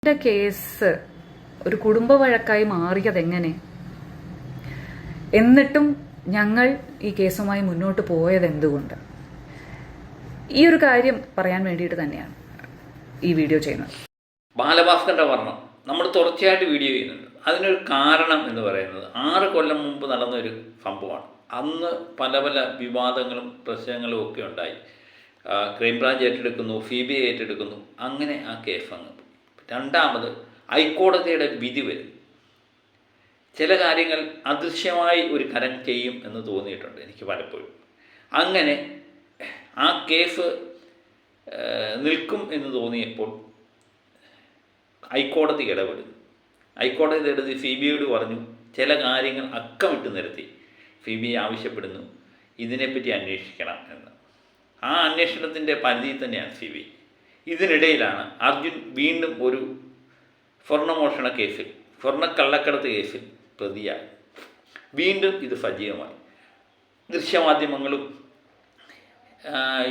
Case ഒരു കുടുംബ വഴക്കായി മാറിയതെങ്ങനെ? എന്നിട്ടും ഞങ്ങൾ ഈ കേസുമായി മുന്നോട്ട് പോയത് എന്തുകൊണ്ട്? ഈ ഒരു കാര്യം പറയാൻ വേണ്ടിയിട്ട് തന്നെയാണ് ഈ വീഡിയോ ചെയ്യുന്നത്. ബാലഭാസ്കറിന്റെ വർണ്ണം നമ്മൾ തുടർച്ചയായിട്ട് വീഡിയോ ചെയ്യുന്നുണ്ട്. അതിനൊരു കാരണം എന്ന് പറയുന്നത് 6 കൊല്ലം മുമ്പ് നടന്നൊരു സംഭവമാണ്. അന്ന് പല പല വിവാദങ്ങളും പ്രശ്നങ്ങളും ഒക്കെ ഉണ്ടായി. ക്രൈംബ്രാഞ്ച് ഏറ്റെടുക്കുന്നു, CBI ഏറ്റെടുക്കുന്നു. അങ്ങനെ ആ കേസ് അങ്ങ്. രണ്ടാമത് ഹൈക്കോടതിയുടെ വിധി വരും. ചില കാര്യങ്ങൾ അദൃശ്യമായി ഒരു കരം ചെയ്യും എന്ന് തോന്നിയിട്ടുണ്ട് എനിക്ക് പലപ്പോഴും. അങ്ങനെ ആ കേസ് നിൽക്കും എന്ന് തോന്നിയപ്പോൾ ഹൈക്കോടതി ഇടപെടുന്നു. ഹൈക്കോടതി ഇടപെടി CBIയോട് പറഞ്ഞു, ചില കാര്യങ്ങൾ അക്കമിട്ട് നിരത്തി CBI ആവശ്യപ്പെടുന്നു, ഇതിനെപ്പറ്റി അന്വേഷിക്കണം എന്ന്. ആ അന്വേഷണത്തിൻ്റെ പരിധിയിൽ തന്നെയാണ് CBI. ഇതിനിടയിലാണ് അർജുൻ വീണ്ടും ഒരു സ്വർണ്ണമോഷണ കേസിൽ, സ്വർണ്ണക്കള്ളക്കടത്ത് കേസിൽ പ്രതിയായി. വീണ്ടും ഇത് സജീവമായി. ദൃശ്യമാധ്യമങ്ങളും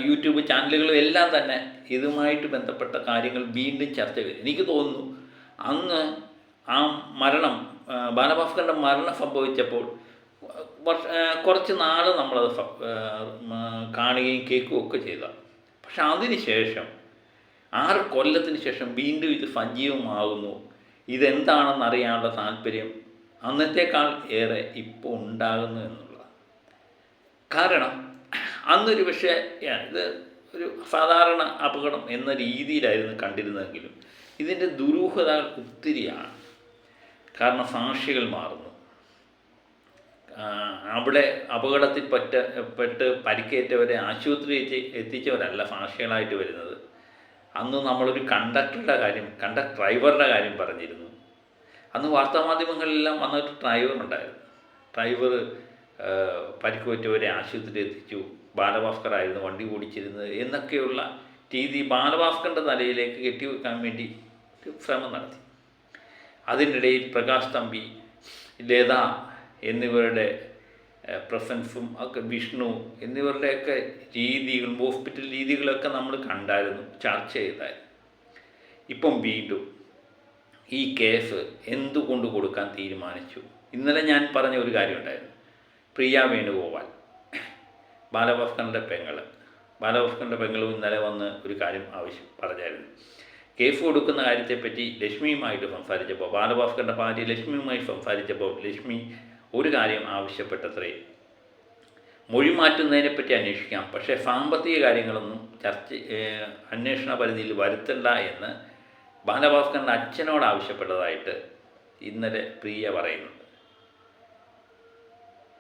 യൂട്യൂബ് ചാനലുകളും എല്ലാം തന്നെ ഇതുമായിട്ട് ബന്ധപ്പെട്ട കാര്യങ്ങൾ വീണ്ടും ചർച്ച വരും. എനിക്ക് തോന്നുന്നു അന്ന് ആ മരണം, ബാലഭാസ്കറിൻ്റെ മരണം സംഭവിച്ചപ്പോൾ കുറച്ച് നാൾ നമ്മളത് കാണുകയും കേൾക്കുകയും ഒക്കെ ചെയ്തതാണ്. പക്ഷെ അതിന് ശേഷം 6 കൊല്ലത്തിന് ശേഷം വീണ്ടും ഇത് സജീവമാകുന്നു. ഇതെന്താണെന്ന് അറിയാനുള്ള താല്പര്യം അന്നത്തേക്കാൾ ഏറെ ഇപ്പോൾ ഉണ്ടാകുന്നു എന്നുള്ളതാണ്. കാരണം അന്നൊരു പക്ഷേ ഇത് ഒരു സാധാരണ അപകടം എന്ന രീതിയിലായിരുന്നു കണ്ടിരുന്നതെങ്കിലും ഇതിൻ്റെ ദുരൂഹത ഒത്തിരിയാണ്. കാരണം സാക്ഷികൾ മാറുന്നു. അവിടെ അപകടത്തിൽ പെട്ട് പരിക്കേറ്റവരെ ആശുപത്രിയിൽ എത്തിച്ചവരല്ല സാക്ഷികളായിട്ട് വരുന്നത്. അന്ന് നമ്മളൊരു കണ്ടക്ടർ ഡ്രൈവറുടെ കാര്യം പറഞ്ഞിരുന്നു. അന്ന് വാർത്താമാധ്യമങ്ങളിലെല്ലാം വന്നിട്ട് ഡ്രൈവറുണ്ടായിരുന്നു. ഡ്രൈവർ പരിക്കുപറ്റവരെ ആശുപത്രിയിൽ എത്തിച്ചു, ബാലഭാസ്കറായിരുന്നു വണ്ടി ഓടിച്ചിരുന്നത് എന്നൊക്കെയുള്ള രീതി ബാലഭാസ്കറിൻ്റെ തലയിലേക്ക് കെട്ടിവെക്കാൻ വേണ്ടി ശ്രമം നടത്തി. അതിനിടയിൽ പ്രകാശ് തമ്പി, ലത എന്നിവരുടെ പ്രസൻസും ഒക്കെ, വിഷ്ണു എന്നിവരുടെയൊക്കെ രീതികളും ഹോസ്പിറ്റൽ രീതികളൊക്കെ നമ്മൾ കണ്ടായിരുന്നു, ചർച്ച ചെയ്തായിരുന്നു. ഇപ്പം വീണ്ടും ഈ കേസ് എന്തുകൊണ്ട് കൊടുക്കാൻ തീരുമാനിച്ചു? ഇന്നലെ ഞാൻ പറഞ്ഞ ഒരു കാര്യം ഉണ്ടായിരുന്നു. പ്രിയ വേണുഗോപാൽ, ബാലഭാസ്കറിൻ്റെ പെങ്ങളും ഇന്നലെ വന്ന് ഒരു കാര്യം പറഞ്ഞായിരുന്നു. കേസ് കൊടുക്കുന്ന കാര്യത്തെപ്പറ്റി ലക്ഷ്മിയുമായിട്ട് സംസാരിച്ചപ്പോൾ, ബാലഭാസ്കറിൻ്റെ ഭാര്യ ലക്ഷ്മിയുമായി സംസാരിച്ചപ്പോൾ ലക്ഷ്മി ഒരു കാര്യം ആവശ്യപ്പെട്ടത്രേ, മൊഴി മാറ്റുന്നതിനെപ്പറ്റി അന്വേഷിക്കാം, പക്ഷേ സാമ്പത്തിക കാര്യങ്ങളൊന്നും അന്വേഷണ പരിധിയിൽ വരുത്തണ്ട എന്ന് ബാലഭാസ്കറിൻ്റെ അച്ഛനോട് ആവശ്യപ്പെട്ടതായിട്ട് ഇന്നലെ പ്രിയ പറയുന്നുണ്ട്.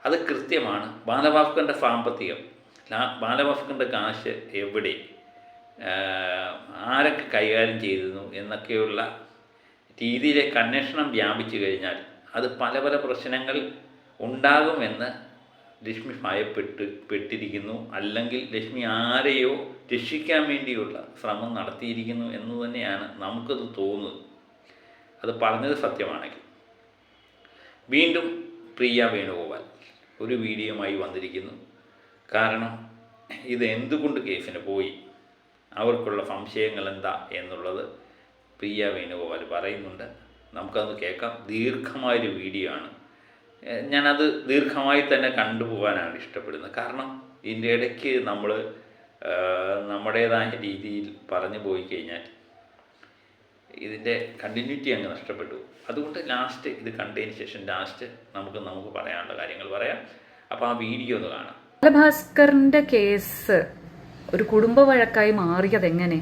അത് കൃത്യമാണ്. ബാലഭാസ്കറിൻ്റെ സാമ്പത്തികം, ബാലഭാസ്കറിൻ്റെ കാശ് എവിടെ, ആരൊക്കെ കൈകാര്യം ചെയ്തിരുന്നു എന്നൊക്കെയുള്ള രീതിയിലേക്ക് അന്വേഷണം വ്യാപിച്ചു കഴിഞ്ഞാൽ അത് പല പല പ്രശ്നങ്ങൾ ഉണ്ടാകുമെന്ന് ലക്ഷ്മി ഭയപ്പെട്ടിരിക്കുന്നു. അല്ലെങ്കിൽ ലക്ഷ്മി ആരെയോ രക്ഷിക്കാൻ വേണ്ടിയുള്ള ശ്രമം നടത്തിയിരിക്കുന്നു എന്ന് തന്നെയാണ് നമുക്കത് തോന്നുന്നത്. അത് പറഞ്ഞത് സത്യമാണെങ്കിൽ. വീണ്ടും പ്രിയ വേണുഗോപാൽ ഒരു വീഡിയോയുമായി വന്നിരിക്കുന്നു. കാരണം ഇത് എന്തുകൊണ്ട് കേസിന് പോയി, അവർക്കുള്ള സംശയങ്ങൾ എന്താ എന്നുള്ളത് പ്രിയ വേണുഗോപാൽ പറയുന്നുണ്ട്. നമുക്കത് കേൾക്കാം. ദീർഘമായൊരു വീഡിയോ ആണ്. ഞാനത് ദീർഘമായി തന്നെ കണ്ടുപോകാനാണ് ഇഷ്ടപ്പെടുന്നത്. കാരണം ഇതിൻ്റെ ഇടയ്ക്ക് നമ്മൾ നമ്മുടേതായ രീതിയിൽ പറഞ്ഞു പോയി കഴിഞ്ഞാൽ ഇതിൻ്റെ കണ്ടിന്യൂറ്റി അങ്ങ് നഷ്ടപ്പെട്ടു. അതുകൊണ്ട് ലാസ്റ്റ് ഇത് കണ്ടതിന് ശേഷം നമുക്ക് പറയാനുള്ള കാര്യങ്ങൾ പറയാം. അപ്പോൾ ആ വീഡിയോ ഒന്ന് കാണാം. ബാലഭാസ്കറിന്റെ കേസ് ഒരു കുടുംബ വഴക്കായി മാറിയതെങ്ങനെ?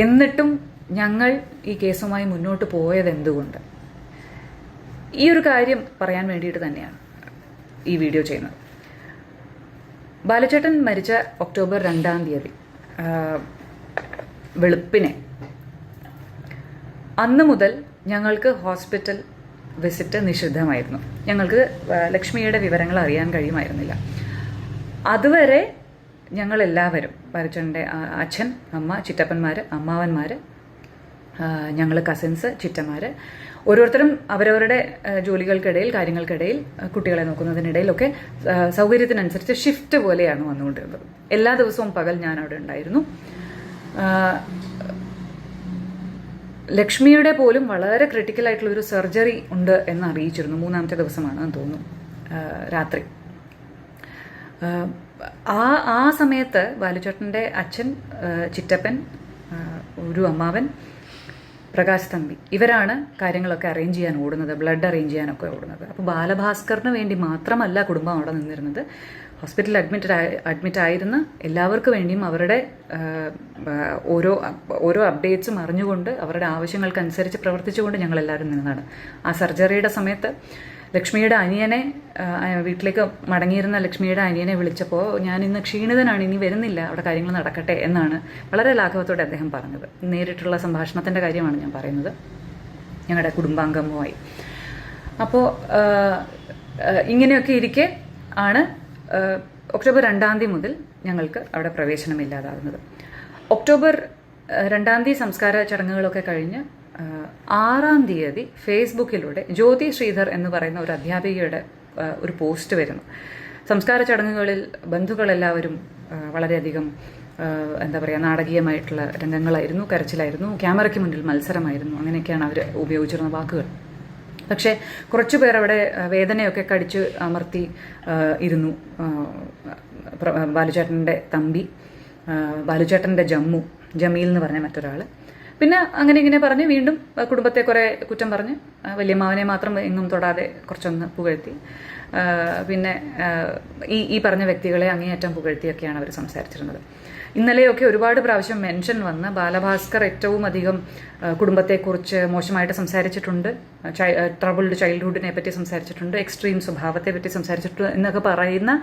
എന്നിട്ടും ഞങ്ങൾ ഈ കേസുമായി മുന്നോട്ട് പോയത് എന്തുകൊണ്ട്? ഈ ഒരു കാര്യം പറയാൻ വേണ്ടിയിട്ട് തന്നെയാണ് ഈ വീഡിയോ ചെയ്യുന്നത്. ബാലചേട്ടൻ മരിച്ച ഒക്ടോബർ 2-ാം തീയതി വെളുപ്പിനെ, അന്ന് മുതൽ ഞങ്ങൾക്ക് ഹോസ്പിറ്റൽ വിസിറ്റ് നിഷിദ്ധമായിരുന്നു. ഞങ്ങൾക്ക് ലക്ഷ്മിയുടെ വിവരങ്ങൾ അറിയാൻ കഴിയുമായിരുന്നില്ല. അതുവരെ ഞങ്ങളെല്ലാവരും, ബാലചേട്ടൻ്റെ അച്ഛൻ, അമ്മ, ചിറ്റപ്പന്മാർ, അമ്മാവന്മാർ, ഞങ്ങൾ കസിൻസ്, ചിറ്റമാർ, ഓരോരുത്തരും അവരവരുടെ ജോലികൾക്കിടയിൽ, കാര്യങ്ങൾക്കിടയിൽ, കുട്ടികളെ നോക്കുന്നതിനിടയിലൊക്കെ സൗകര്യത്തിനനുസരിച്ച് ഷിഫ്റ്റ് പോലെയാണ് വന്നുകൊണ്ടിരുന്നത്. എല്ലാ ദിവസവും പകൽ ഞാൻ അവിടെ ഉണ്ടായിരുന്നു. ലക്ഷ്മിയുടെ പോലും വളരെ ക്രിട്ടിക്കൽ ആയിട്ടുള്ള ഒരു സർജറി ഉണ്ട് എന്ന് അറിയിച്ചിരുന്നു. 3-ാമത്തെ ദിവസമാണെന്ന് തോന്നുന്നു, രാത്രി. ആ സമയത്ത് ബാലുചേട്ടൻ്റെ അച്ഛൻ, ചിറ്റപ്പൻ, ഒരു അമ്മാവൻ, പ്രകാശ് തമ്പി, ഇവരാണ് കാര്യങ്ങളൊക്കെ അറേഞ്ച് ചെയ്യാൻ ഓടുന്നത്, ബ്ലഡ് അറേഞ്ച് ചെയ്യാനൊക്കെ ഓടുന്നത്. അപ്പോൾ ബാലഭാസ്കറിന് വേണ്ടി മാത്രമല്ല കുടുംബം അവിടെ നിന്നിരുന്നത്. ഹോസ്പിറ്റലിൽ അഡ്മിറ്റ് ആയിരുന്ന എല്ലാവർക്കും വേണ്ടിയും അവരുടെ ഓരോ അപ്ഡേറ്റ്സും അറിഞ്ഞുകൊണ്ട് അവരുടെ ആവശ്യങ്ങൾക്കനുസരിച്ച് പ്രവർത്തിച്ചുകൊണ്ട് ഞങ്ങളെല്ലാവരും നിന്നതാണ്. ആ സർജറിയുടെ സമയത്ത് ലക്ഷ്മിയുടെ അനിയനെ, വീട്ടിലേക്ക് മടങ്ങിയിരുന്ന ലക്ഷ്മിയുടെ അനിയനെ വിളിച്ചപ്പോൾ ഞാൻ ഇന്ന് ക്ഷീണിതനാണ്, ഇനി വരുന്നില്ല, അവിടെ കാര്യങ്ങൾ നടക്കട്ടെ എന്നാണ് വളരെ ലാഘവത്തോടെ അദ്ദേഹം പറഞ്ഞത്. നേരിട്ടുള്ള സംഭാഷണത്തിൻ്റെ കാര്യമാണ് ഞാൻ പറയുന്നത്, ഞങ്ങളുടെ കുടുംബാംഗവുമായി. അപ്പോൾ ഇങ്ങനെയൊക്കെ ഇരിക്കെ ആണ് ഒക്ടോബർ 2-ാം തീയതി മുതൽ ഞങ്ങൾക്ക് അവിടെ പ്രവേശനമില്ലാതാകുന്നത്. ഒക്ടോബർ 2-ാം തീയതി സംസ്കാര ചടങ്ങുകളൊക്കെ കഴിഞ്ഞ് 6-ാം തീയതി ഫേസ്ബുക്കിലൂടെ ജ്യോതി ശ്രീധർ എന്ന് പറയുന്ന ഒരു അധ്യാപികയുടെ ഒരു പോസ്റ്റ് വരുന്നു. സംസ്കാര ചടങ്ങുകളിൽ ബന്ധുക്കളെല്ലാവരും വളരെയധികം എന്താ പറയുക, നാടകീയമായിട്ടുള്ള രംഗങ്ങളായിരുന്നു, കരച്ചിലായിരുന്നു, ക്യാമറയ്ക്ക് മുന്നിൽ മത്സരമായിരുന്നു, അങ്ങനെയൊക്കെയാണ് അവർ ഉപയോഗിച്ചിരുന്ന വാക്കുകൾ. പക്ഷേ കുറച്ചു പേർ അവിടെ വേദനയൊക്കെ കടിച്ച് അമർത്തി ഇരുന്നു. ബാലുചേട്ടൻ്റെ തമ്പി, ബാലുചേട്ടൻ്റെ ജമീൽ എന്ന് പറഞ്ഞ മറ്റൊരാൾ. പിന്നെ അങ്ങനെ ഇങ്ങനെ പറഞ്ഞ് വീണ്ടും കുടുംബത്തെ കുറേ കുറ്റം പറഞ്ഞ് വല്യമ്മാവനെ മാത്രം എങ്ങും തൊടാതെ കുറച്ചൊന്ന് പുകഴ്ത്തി. പിന്നെ ഈ പറഞ്ഞ വ്യക്തികളെ അങ്ങേയറ്റം പുകഴ്ത്തിയൊക്കെയാണ് അവർ സംസാരിച്ചിരുന്നത്. ഇന്നലെയൊക്കെ ഒരുപാട് പ്രാവശ്യം മെൻഷൻ വന്ന് ബാലഭാസ്കർ ഏറ്റവും അധികം കുടുംബത്തെക്കുറിച്ച് മോശമായിട്ട് സംസാരിച്ചിട്ടുണ്ട്, ട്രബിൾഡ് ചൈൽഡ്ഹുഡിനെ പറ്റി സംസാരിച്ചിട്ടുണ്ട്, എക്സ്ട്രീം സ്വഭാവത്തെ പറ്റി സംസാരിച്ചിട്ടുണ്ട് എന്നൊക്കെ പറയുന്ന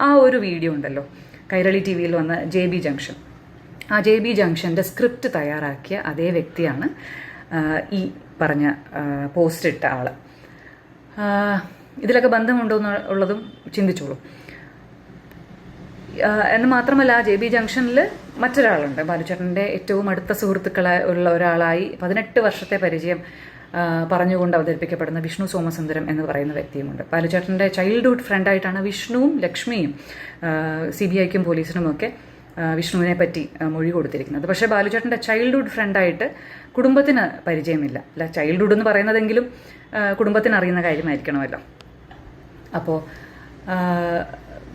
ആ ഒരു വീഡിയോ ഉണ്ടല്ലോ, കൈരളി TV-യിൽ വന്ന JB ജംഗ്ഷൻ. ആ JB ജംഗ്ഷൻ്റെ സ്ക്രിപ്റ്റ് തയ്യാറാക്കിയ അതേ വ്യക്തിയാണ് ഈ പറഞ്ഞ പോസ്റ്റ് ഇട്ട ആൾ. ഇതിലൊക്കെ ബന്ധമുണ്ടോ എന്നുള്ളതും ചിന്തിച്ചോളൂ. എന്ന് മാത്രമല്ല, JB ജംഗ്ഷനിൽ മറ്റൊരാളുണ്ട്, ബാലുചേട്ടൻ്റെ ഏറ്റവും അടുത്ത സുഹൃത്തുക്കളായി ഉള്ള ഒരാളായി 18 വർഷത്തെ പരിചയം പറഞ്ഞുകൊണ്ട് അവതരിപ്പിക്കപ്പെടുന്ന വിഷ്ണു സോമസുന്ദരം എന്ന് പറയുന്ന വ്യക്തിയുമുണ്ട്. ബാലുചേട്ടൻ്റെ ചൈൽഡ്ഹുഡ് ഫ്രണ്ടായിട്ടാണ് വിഷ്ണുവും ലക്ഷ്മിയും CBIക്കും പോലീസിനുമൊക്കെ വിഷ്ണുവിനെ പറ്റി മൊഴി കൊടുത്തിരിക്കുന്നത്. പക്ഷേ ബാലുചേട്ടൻ്റെ ചൈൽഡ്ഹുഡ് ഫ്രണ്ടായിട്ട് കുടുംബത്തിന് പരിചയമില്ല. അല്ല, ചൈൽഡ്ഹുഡ് എന്ന് പറയുന്നതെങ്കിലും കുടുംബത്തിന് അറിയുന്ന കാര്യമായിരിക്കണമല്ലോ. അപ്പോൾ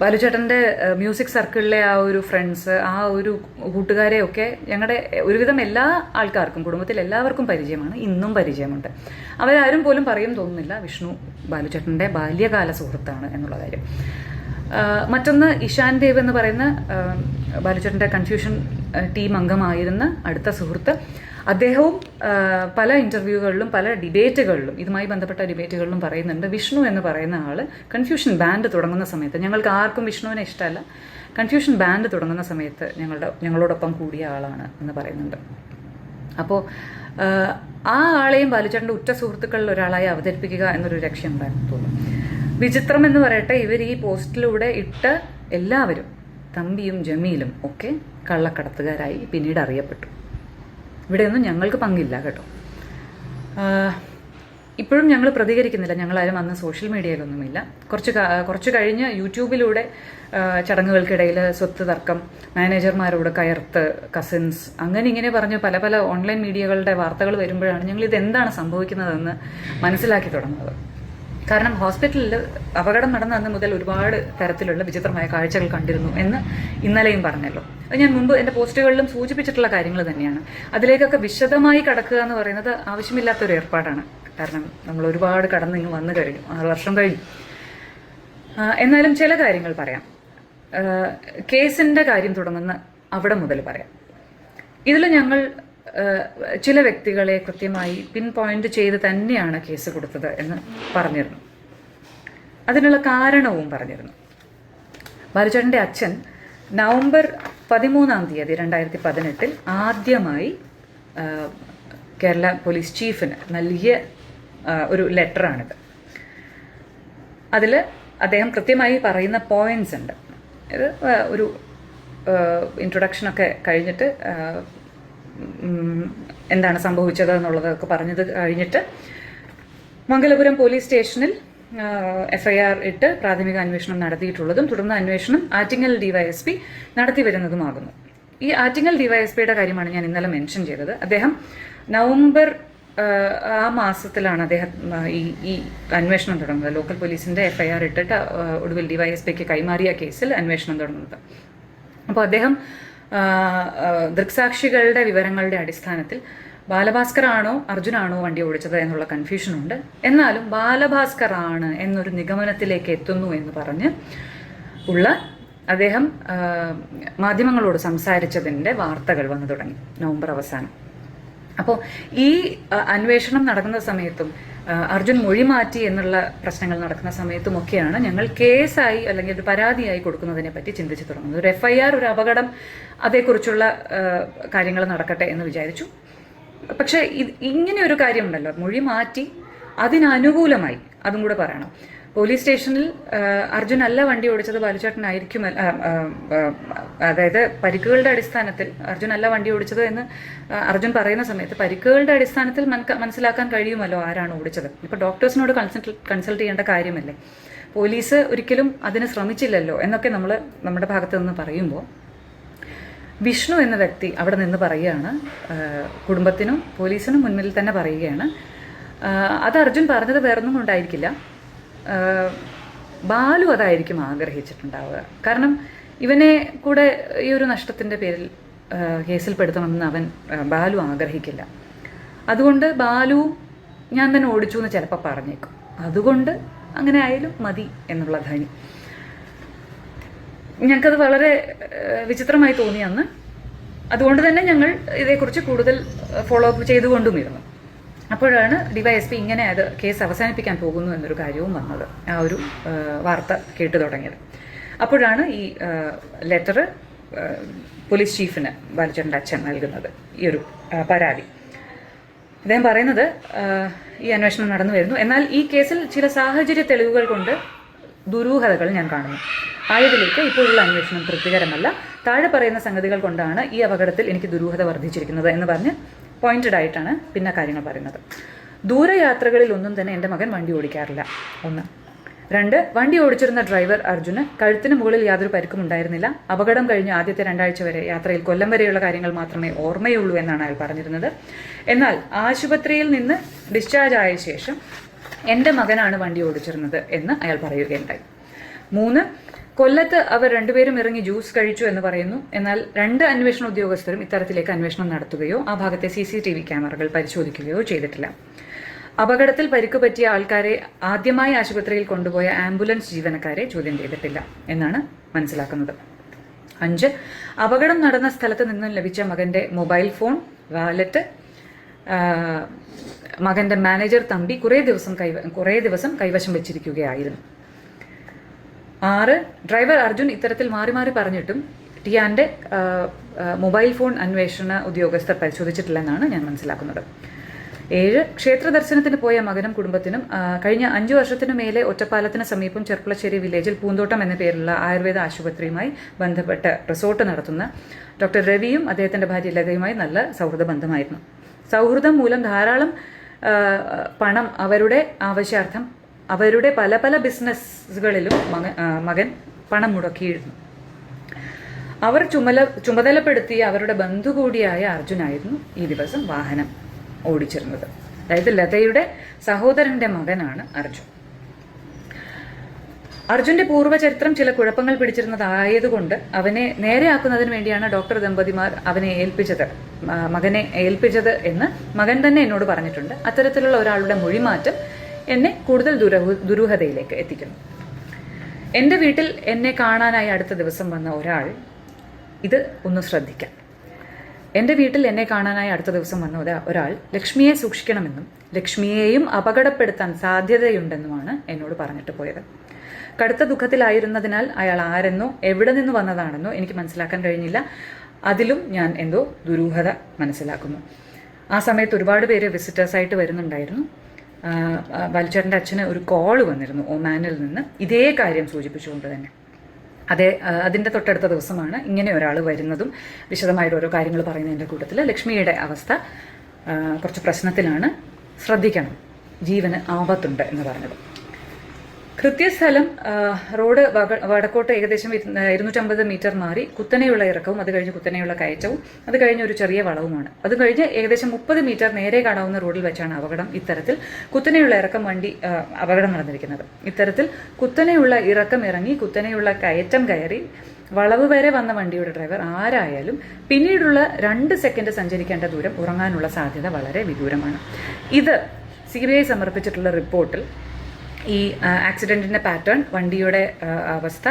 ബാലുചേട്ടൻ്റെ മ്യൂസിക് സർക്കിളിലെ ആ ഒരു ഫ്രണ്ട്സ്, ആ ഒരു കൂട്ടുകാരെയൊക്കെ ഞങ്ങളുടെ ഒരുവിധം എല്ലാ ആൾക്കാർക്കും, കുടുംബത്തിൽ എല്ലാവർക്കും പരിചയമാണ്, ഇന്നും പരിചയമുണ്ട്. അവരാരും പോലും പറയും തോന്നുന്നില്ല വിഷ്ണു ബാലുചേട്ടൻ്റെ ബാല്യകാല സുഹൃത്താണ് എന്നുള്ള കാര്യം. മറ്റൊന്ന് ഇഷാൻ ദേവ് എന്ന് പറയുന്ന ബാലുചേട്ടൻ്റെ കൺഫ്യൂഷൻ ടീം അംഗമായിരുന്ന അടുത്ത സുഹൃത്ത്. അദ്ദേഹവും പല ഇൻ്റർവ്യൂകളിലും പല ഡിബേറ്റുകളിലും, ഇതുമായി ബന്ധപ്പെട്ട ഡിബേറ്റുകളിലും പറയുന്നുണ്ട്, വിഷ്ണു എന്ന് പറയുന്ന ആൾ കൺഫ്യൂഷൻ ബാൻഡ് തുടങ്ങുന്ന സമയത്ത്, ഞങ്ങൾക്ക് ആർക്കും വിഷ്ണുവിനെ ഇഷ്ടമല്ല, കൺഫ്യൂഷൻ ബാൻഡ് തുടങ്ങുന്ന സമയത്ത് ഞങ്ങളോടൊപ്പം കൂടിയ ആളാണ് എന്ന് പറയുന്നുണ്ട്. അപ്പോൾ ആ ആളെയും ബാലുചേട്ടൻ്റെ ഉറ്റ സുഹൃത്തുക്കളിൽ ഒരാളായി അവതരിപ്പിക്കുക എന്നൊരു ലക്ഷ്യം ഉണ്ടായിരുന്നു തോന്നുന്നു. വിചിത്രം എന്ന് പറയട്ടെ, ഇവർ ഈ പോസ്റ്റിലൂടെ ഇട്ട എല്ലാവരും, തമ്പിയും ജമീലും ഒക്കെ കള്ളക്കടത്തുകാരായി പിന്നീട് അറിയപ്പെട്ടു. ഇവിടെയൊന്നും ഞങ്ങൾക്ക് പങ്കില്ല കേട്ടോ. ഇപ്പോഴും ഞങ്ങൾ പ്രതികരിക്കുന്നില്ല, ഞങ്ങളാരും അന്ന് സോഷ്യൽ മീഡിയയിലൊന്നുമില്ല. കുറച്ച് കഴിഞ്ഞ് യൂട്യൂബിലൂടെ ചടങ്ങുകൾക്കിടയിൽ സ്വത്ത് തർക്കം, മാനേജർമാരോട് കയർത്ത്, കസിൻസ്, അങ്ങനെ ഇങ്ങനെ പറഞ്ഞ് പല പല ഓൺലൈൻ മീഡിയകളുടെ വാർത്തകൾ വരുമ്പോഴാണ് ഞങ്ങൾ ഇതെന്താണ് സംഭവിക്കുന്നതെന്ന് മനസ്സിലാക്കി തുടങ്ങുന്നത്. കാരണം ഹോസ്പിറ്റലിൽ അപകടം നടന്ന അന്ന് മുതൽ ഒരുപാട് തരത്തിലുള്ള വിചിത്രമായ കാഴ്ചകൾ കണ്ടിരുന്നു എന്ന് ഇന്നലെയും പറഞ്ഞല്ലോ. അത് ഞാൻ മുമ്പ് എൻ്റെ പോസ്റ്റുകളിലും സൂചിപ്പിച്ചിട്ടുള്ള കാര്യങ്ങൾ തന്നെയാണ്. അതിലേക്കൊക്കെ വിശദമായി കടക്കുക എന്ന് പറയുന്നത് ആവശ്യമില്ലാത്തൊരു ഏർപ്പാടാണ്. കാരണം നമ്മൾ ഒരുപാട് കടന്നിങ്ങ് വന്നു കഴിഞ്ഞു, 6 വർഷം കഴിഞ്ഞു. എന്നാലും ചില കാര്യങ്ങൾ പറയാം. കേസിൻ്റെ കാര്യം തുടങ്ങുന്ന അവിടെ മുതൽ പറയാം. ഇതിൽ ഞങ്ങൾ ചില വ്യക്തികളെ കൃത്യമായി പിൻ പോയിന്റ് ചെയ്ത് തന്നെയാണ് കേസ് കൊടുത്തത് എന്ന് പറഞ്ഞിരുന്നു. അതിനുള്ള കാരണവും പറഞ്ഞിരുന്നു. ബാലുചേട്ടൻ്റെ അച്ഛൻ നവംബർ 13-ാം തീയതി 2018 ആദ്യമായി കേരള പോലീസ് ചീഫിന് നൽകിയ ഒരു ലെറ്ററാണിത്. അതിൽ അദ്ദേഹം കൃത്യമായി പറയുന്ന പോയിന്റ്സ് ഉണ്ട്. ഇത് ഒരു ഇൻട്രൊഡക്ഷനൊക്കെ കഴിഞ്ഞിട്ട് എന്താണ് സംഭവിച്ചത് എന്നുള്ളതൊക്കെ പറഞ്ഞത് കഴിഞ്ഞിട്ട് മംഗലപുരം പോലീസ് സ്റ്റേഷനിൽ FIR ഇട്ട് പ്രാഥമിക അന്വേഷണം നടത്തിയിട്ടുള്ളതും തുടർന്ന് അന്വേഷണം ആറ്റിങ്ങൽ DYSP നടത്തി വരുന്നതുമാകുന്നു. ഈ ആറ്റിങ്ങൽ DYSPയുടെ കാര്യമാണ് ഞാൻ ഇന്നലെ മെൻഷൻ ചെയ്തത്. അദ്ദേഹം നവംബർ ആ മാസത്തിലാണ് അദ്ദേഹം ഈ അന്വേഷണം തുടങ്ങുന്നത്. ലോക്കൽ പോലീസിൻ്റെ FIR ഇട്ടിട്ട് ഒടുവിൽ DYSPക്ക് കൈമാറിയ കേസിൽ അന്വേഷണം തുടങ്ങുന്നത്. അപ്പോൾ അദ്ദേഹം ദൃക്സാക്ഷികളുടെ വിവരങ്ങളുടെ അടിസ്ഥാനത്തിൽ ബാലഭാസ്കർ ആണോ അർജുനാണോ വണ്ടി ഓടിച്ചത് എന്നുള്ള കൺഫ്യൂഷനുണ്ട്. എന്നാലും ബാലഭാസ്കർ ആണ് എന്നൊരു നിഗമനത്തിലേക്ക് എത്തുന്നു എന്ന് പറഞ്ഞ് ഉള്ള അദ്ദേഹം മാധ്യമങ്ങളോട് സംസാരിച്ചതിൻ്റെ വാർത്തകൾ വന്നു തുടങ്ങി നവംബർ അവസാനം. അപ്പോൾ ഈ അന്വേഷണം നടക്കുന്ന സമയത്തും അർജുൻ മൊഴി മാറ്റി എന്നുള്ള പ്രശ്നങ്ങൾ നടക്കുന്ന സമയത്തുമൊക്കെയാണ് ഞങ്ങൾ കേസായി അല്ലെങ്കിൽ ഒരു പരാതിയായി കൊടുക്കുന്നതിനെ പറ്റി ചിന്തിച്ചു തുടങ്ങുന്നത്. ഒരു FIR, ഒരു അപകടം, അതേക്കുറിച്ചുള്ള കാര്യങ്ങൾ നടക്കട്ടെ എന്ന് വിചാരിച്ചു. പക്ഷേ ഇങ്ങനെ ഒരു കാര്യമുണ്ടല്ലോ, മൊഴി മാറ്റി അതിനനുകൂലമായി, അതും കൂടെ പറയണം. പോലീസ് സ്റ്റേഷനിൽ അർജുൻ അല്ല വണ്ടി ഓടിച്ചത്, ബാലുചേട്ടനായിരിക്കും, അതായത് പരിക്കുകളുടെ അടിസ്ഥാനത്തിൽ അർജുൻ അല്ല വണ്ടി ഓടിച്ചത് എന്ന് അർജുൻ പറയുന്ന സമയത്ത് പരിക്കുകളുടെ അടിസ്ഥാനത്തിൽ മനസ്സിലാക്കാൻ കഴിയുമല്ലോ ആരാണ് ഓടിച്ചത്. ഇപ്പോൾ ഡോക്ടേഴ്സിനോട് കൺസൾട്ട് ചെയ്യേണ്ട കാര്യമല്ലേ, പോലീസ് ഒരിക്കലും അതിന് ശ്രമിച്ചില്ലല്ലോ എന്നൊക്കെ നമ്മുടെ ഭാഗത്ത് നിന്ന് പറയുമ്പോൾ വിഷ്ണു എന്ന വ്യക്തി അവിടെ നിന്ന് പറയുകയാണ്, കുടുംബത്തിനും പോലീസിനും മുന്നിൽ തന്നെ പറയുകയാണ്, അത് അർജുൻ പറഞ്ഞത് വേറൊന്നും കൊണ്ടായിരിക്കില്ല, ബാലു അതായിരിക്കും ആഗ്രഹിച്ചിട്ടുണ്ടാവുക. കാരണം ഇവനെ കൂടെ ഈ ഒരു നഷ്ടത്തിൻ്റെ പേരിൽ കേസിൽപ്പെടുത്തണമെന്ന് ബാലു ആഗ്രഹിക്കില്ല. അതുകൊണ്ട് ബാലു ഞാൻ തന്നെ ഓടിച്ചു എന്ന് ചിലപ്പോൾ പറഞ്ഞേക്കും. അതുകൊണ്ട് അങ്ങനെ ആയാലും മതി എന്നുള്ള ധനി. ഞങ്ങൾക്കത് വളരെ വിചിത്രമായി തോന്നി അന്ന്. അതുകൊണ്ട് തന്നെ ഞങ്ങൾ ഇതേക്കുറിച്ച് കൂടുതൽ ഫോളോ അപ്പ് ചെയ്തുകൊണ്ടുമിരുന്നു. അപ്പോഴാണ് DYSP ഇങ്ങനെ അത് കേസ് അവസാനിപ്പിക്കാൻ പോകുന്നു എന്നൊരു കാര്യവും വന്നത്, ആ ഒരു വാർത്ത കേട്ടു തുടങ്ങിയത്. അപ്പോഴാണ് ഈ ലെറ്റർ പോലീസ് ചീഫിന് ബാലുചേട്ടൻ്റെ അച്ഛൻ നൽകുന്നത്, ഈ ഒരു പരാതി. അദ്ദേഹം പറയുന്നത് ഈ അന്വേഷണം നടന്നു വരുന്നു, എന്നാൽ ഈ കേസിൽ ചില സാഹചര്യ തെളിവുകൾ കൊണ്ട് ദുരൂഹതകൾ ഞാൻ കാണുന്നു. ആയതിലേക്ക് ഇപ്പോഴുള്ള അന്വേഷണം തൃപ്തികരമല്ല. താഴെ പറയുന്ന സംഗതികൾ കൊണ്ടാണ് ഈ അപകടത്തിൽ എനിക്ക് ദുരൂഹത വർദ്ധിച്ചിരിക്കുന്നത് എന്ന് പറഞ്ഞ് പോയിന്റഡ് ആയിട്ടാണ് പിന്നെ കാര്യങ്ങൾ പറയുന്നത്. ദൂരയാത്രകളിൽ ഒന്നും തന്നെ എൻ്റെ മകൻ വണ്ടി ഓടിക്കാറില്ല, 1. 2, വണ്ടി ഓടിച്ചിരുന്ന ഡ്രൈവർ അർജുന് കഴുത്തിന് മുകളിൽ യാതൊരു പരിക്കും ഉണ്ടായിരുന്നില്ല. അപകടം കഴിഞ്ഞ് ആദ്യത്തെ 2 ആഴ്ച വരെ യാത്രയിൽ കൊല്ലം വരെയുള്ള കാര്യങ്ങൾ മാത്രമേ ഓർമ്മയുള്ളൂ എന്നാണ് അയാൾ പറഞ്ഞിരുന്നത്. എന്നാൽ ആശുപത്രിയിൽ നിന്ന് ഡിസ്ചാർജ് ആയ ശേഷം എൻ്റെ മകനാണ് വണ്ടി ഓടിച്ചിരുന്നത് എന്ന് അയാൾ പറയുകയുണ്ടായി. 3, കൊല്ലത്ത് അവർ രണ്ടുപേരും ഇറങ്ങി ജ്യൂസ് കഴിച്ചു എന്ന് പറയുന്നു. എന്നാൽ 2 അന്വേഷണ ഉദ്യോഗസ്ഥരും ഇത്തരത്തിലേക്ക് അന്വേഷണം നടത്തുകയോ ആ ഭാഗത്തെ CCTV ക്യാമറകൾ പരിശോധിക്കുകയോ ചെയ്തിട്ടില്ല. അപകടത്തിൽ പരിക്ക് പറ്റിയ ആൾക്കാരെ ആദ്യമായി ആശുപത്രിയിൽ കൊണ്ടുപോയ ആംബുലൻസ് ജീവനക്കാരെ ചോദ്യം ചെയ്തിട്ടില്ല എന്നാണ് മനസ്സിലാക്കുന്നത്. 5, അപകടം നടന്ന സ്ഥലത്ത് നിന്നും ലഭിച്ച മകൻ്റെ മൊബൈൽ ഫോൺ, വാലറ്റ്, മകൻ്റെ മാനേജർ തമ്പി കുറേ ദിവസം കൈവശം വെച്ചിരിക്കുകയായിരുന്നു. 6, ഡ്രൈവർ അർജുൻ ഇത്തരത്തിൽ മാറി മാറി പറഞ്ഞിട്ടും ടിയാൻ്റെ മൊബൈൽ ഫോൺ അന്വേഷണ ഉദ്യോഗസ്ഥർ പരിശോധിച്ചിട്ടില്ലെന്നാണ് ഞാൻ മനസ്സിലാക്കുന്നത്. 7, ക്ഷേത്ര ദർശനത്തിന് പോയ മകനും കുടുംബത്തിനും കഴിഞ്ഞ 5 വർഷത്തിനു മേലെ ഒറ്റപ്പാലത്തിന് സമീപം ചെർപ്പളശ്ശേരി വില്ലേജിൽ പൂന്തോട്ടം എന്ന പേരുള്ള ആയുർവേദ ആശുപത്രിയുമായി ബന്ധപ്പെട്ട് റിസോർട്ട് നടത്തുന്ന ഡോക്ടർ രവിയും അദ്ദേഹത്തിൻ്റെ ഭാര്യ ലതയുമായി നല്ല സൗഹൃദ ബന്ധമായിരുന്നു. സൗഹൃദം മൂലം ധാരാളം പണം അവരുടെ ആവശ്യാർത്ഥം അവരുടെ പല പല ബിസിനസ്സുകളിലും മകൻ പണം മുടക്കിയിരുന്നു. അവർ ചുമതലപ്പെടുത്തിയ അവരുടെ ബന്ധു കൂടിയായ അർജുനായിരുന്നു ഈ ദിവസം വാഹനം ഓടിച്ചിരുന്നത്. അതായത് ലതയുടെ സഹോദരൻ്റെ മകനാണ് അർജുൻ. അർജുൻ്റെ പൂർവ്വചരിത്രം ചില കുഴപ്പങ്ങൾ പിടിച്ചിരുന്നതായതുകൊണ്ട് അവനെ നേരെയാക്കുന്നതിന് വേണ്ടിയാണ് ഡോക്ടർ ദമ്പതിമാർ മകനെ ഏൽപ്പിച്ചത് എന്ന് മകൻ തന്നെ എന്നോട് പറഞ്ഞിട്ടുണ്ട്. അത്തരത്തിലുള്ള ഒരാളുടെ മൊഴിമാറ്റം എന്നെ കൂടുതൽ ദുരൂഹതയിലേക്ക് എത്തിക്കുന്നു. എൻ്റെ വീട്ടിൽ എന്നെ കാണാനായി അടുത്ത ദിവസം വന്ന ഒരാൾ, ഇത് ഒന്ന് ശ്രദ്ധിക്കാം. എൻ്റെ വീട്ടിൽ എന്നെ കാണാനായി അടുത്ത ദിവസം വന്ന ഒരാൾ ലക്ഷ്മിയെ സൂക്ഷിക്കണമെന്നും ലക്ഷ്മിയെയും അപകടപ്പെടുത്താൻ സാധ്യതയുണ്ടെന്നുമാണ് എന്നോട് പറഞ്ഞിട്ട് പോയത്. കടുത്ത ദുഃഖത്തിലായിരുന്നതിനാൽ അയാൾ ആരെന്നോ എവിടെ നിന്ന് വന്നതാണെന്നോ എനിക്ക് മനസ്സിലാക്കാൻ കഴിഞ്ഞില്ല. അതിലും ഞാൻ എന്തോ ദുരൂഹത മനസ്സിലാക്കുന്നു. ആ സമയത്ത് ഒരുപാട് പേര് വിസിറ്റേഴ്സായിട്ട് വരുന്നുണ്ടായിരുന്നു. ബാലുചേട്ടൻ്റെ അച്ഛന് ഒരു കോൾ വന്നിരുന്നു ഒമാനിൽ നിന്ന്, ഇതേ കാര്യം സൂചിപ്പിച്ചുകൊണ്ട് തന്നെ. അതിൻ്റെ തൊട്ടടുത്ത ദിവസമാണ് ഇങ്ങനെ ഒരാൾ വരുന്നതും വിശദമായിട്ട് ഓരോ കാര്യങ്ങൾ പറയുന്നതിൻ്റെ കൂട്ടത്തിൽ ലക്ഷ്മിയുടെ അവസ്ഥ കുറച്ച് പ്രശ്നത്തിലാണ്, ശ്രദ്ധിക്കണം, ജീവന് ആപത്തുണ്ട് എന്ന് പറഞ്ഞത്. കൃത്യസ്ഥലം റോഡ് വടക്കോട്ട് ഏകദേശം 250 മീറ്റർ മാറി കുത്തനെയുള്ള ഇറക്കവും അത് കഴിഞ്ഞ് കുത്തനെയുള്ള കയറ്റവും അത് കഴിഞ്ഞ് ഒരു ചെറിയ വളവുമാണ്. അത് കഴിഞ്ഞ് ഏകദേശം 30 മീറ്റർ നേരെ കാണാവുന്ന റോഡിൽ വെച്ചാണ് അപകടം. ഇത്തരത്തിൽ കുത്തനെയുള്ള ഇറക്കം വണ്ടി അപകടം നടന്നിരിക്കുന്നത്. ഇത്തരത്തിൽ കുത്തനെയുള്ള ഇറക്കം ഇറങ്ങി കുത്തനെയുള്ള കയറ്റം കയറി വളവ് വരെ വന്ന വണ്ടിയുടെ ഡ്രൈവർ ആരായാലും പിന്നീടുള്ള 2 സെക്കൻഡ് സഞ്ചരിക്കേണ്ട ദൂരം ഉറങ്ങാനുള്ള സാധ്യത വളരെ വിദൂരമാണ്. ഇത് CBI സമർപ്പിച്ചിട്ടുള്ള റിപ്പോർട്ടിൽ ഈ ആക്സിഡൻറ്റിൻ്റെ പാറ്റേൺ, വണ്ടിയുടെ അവസ്ഥ,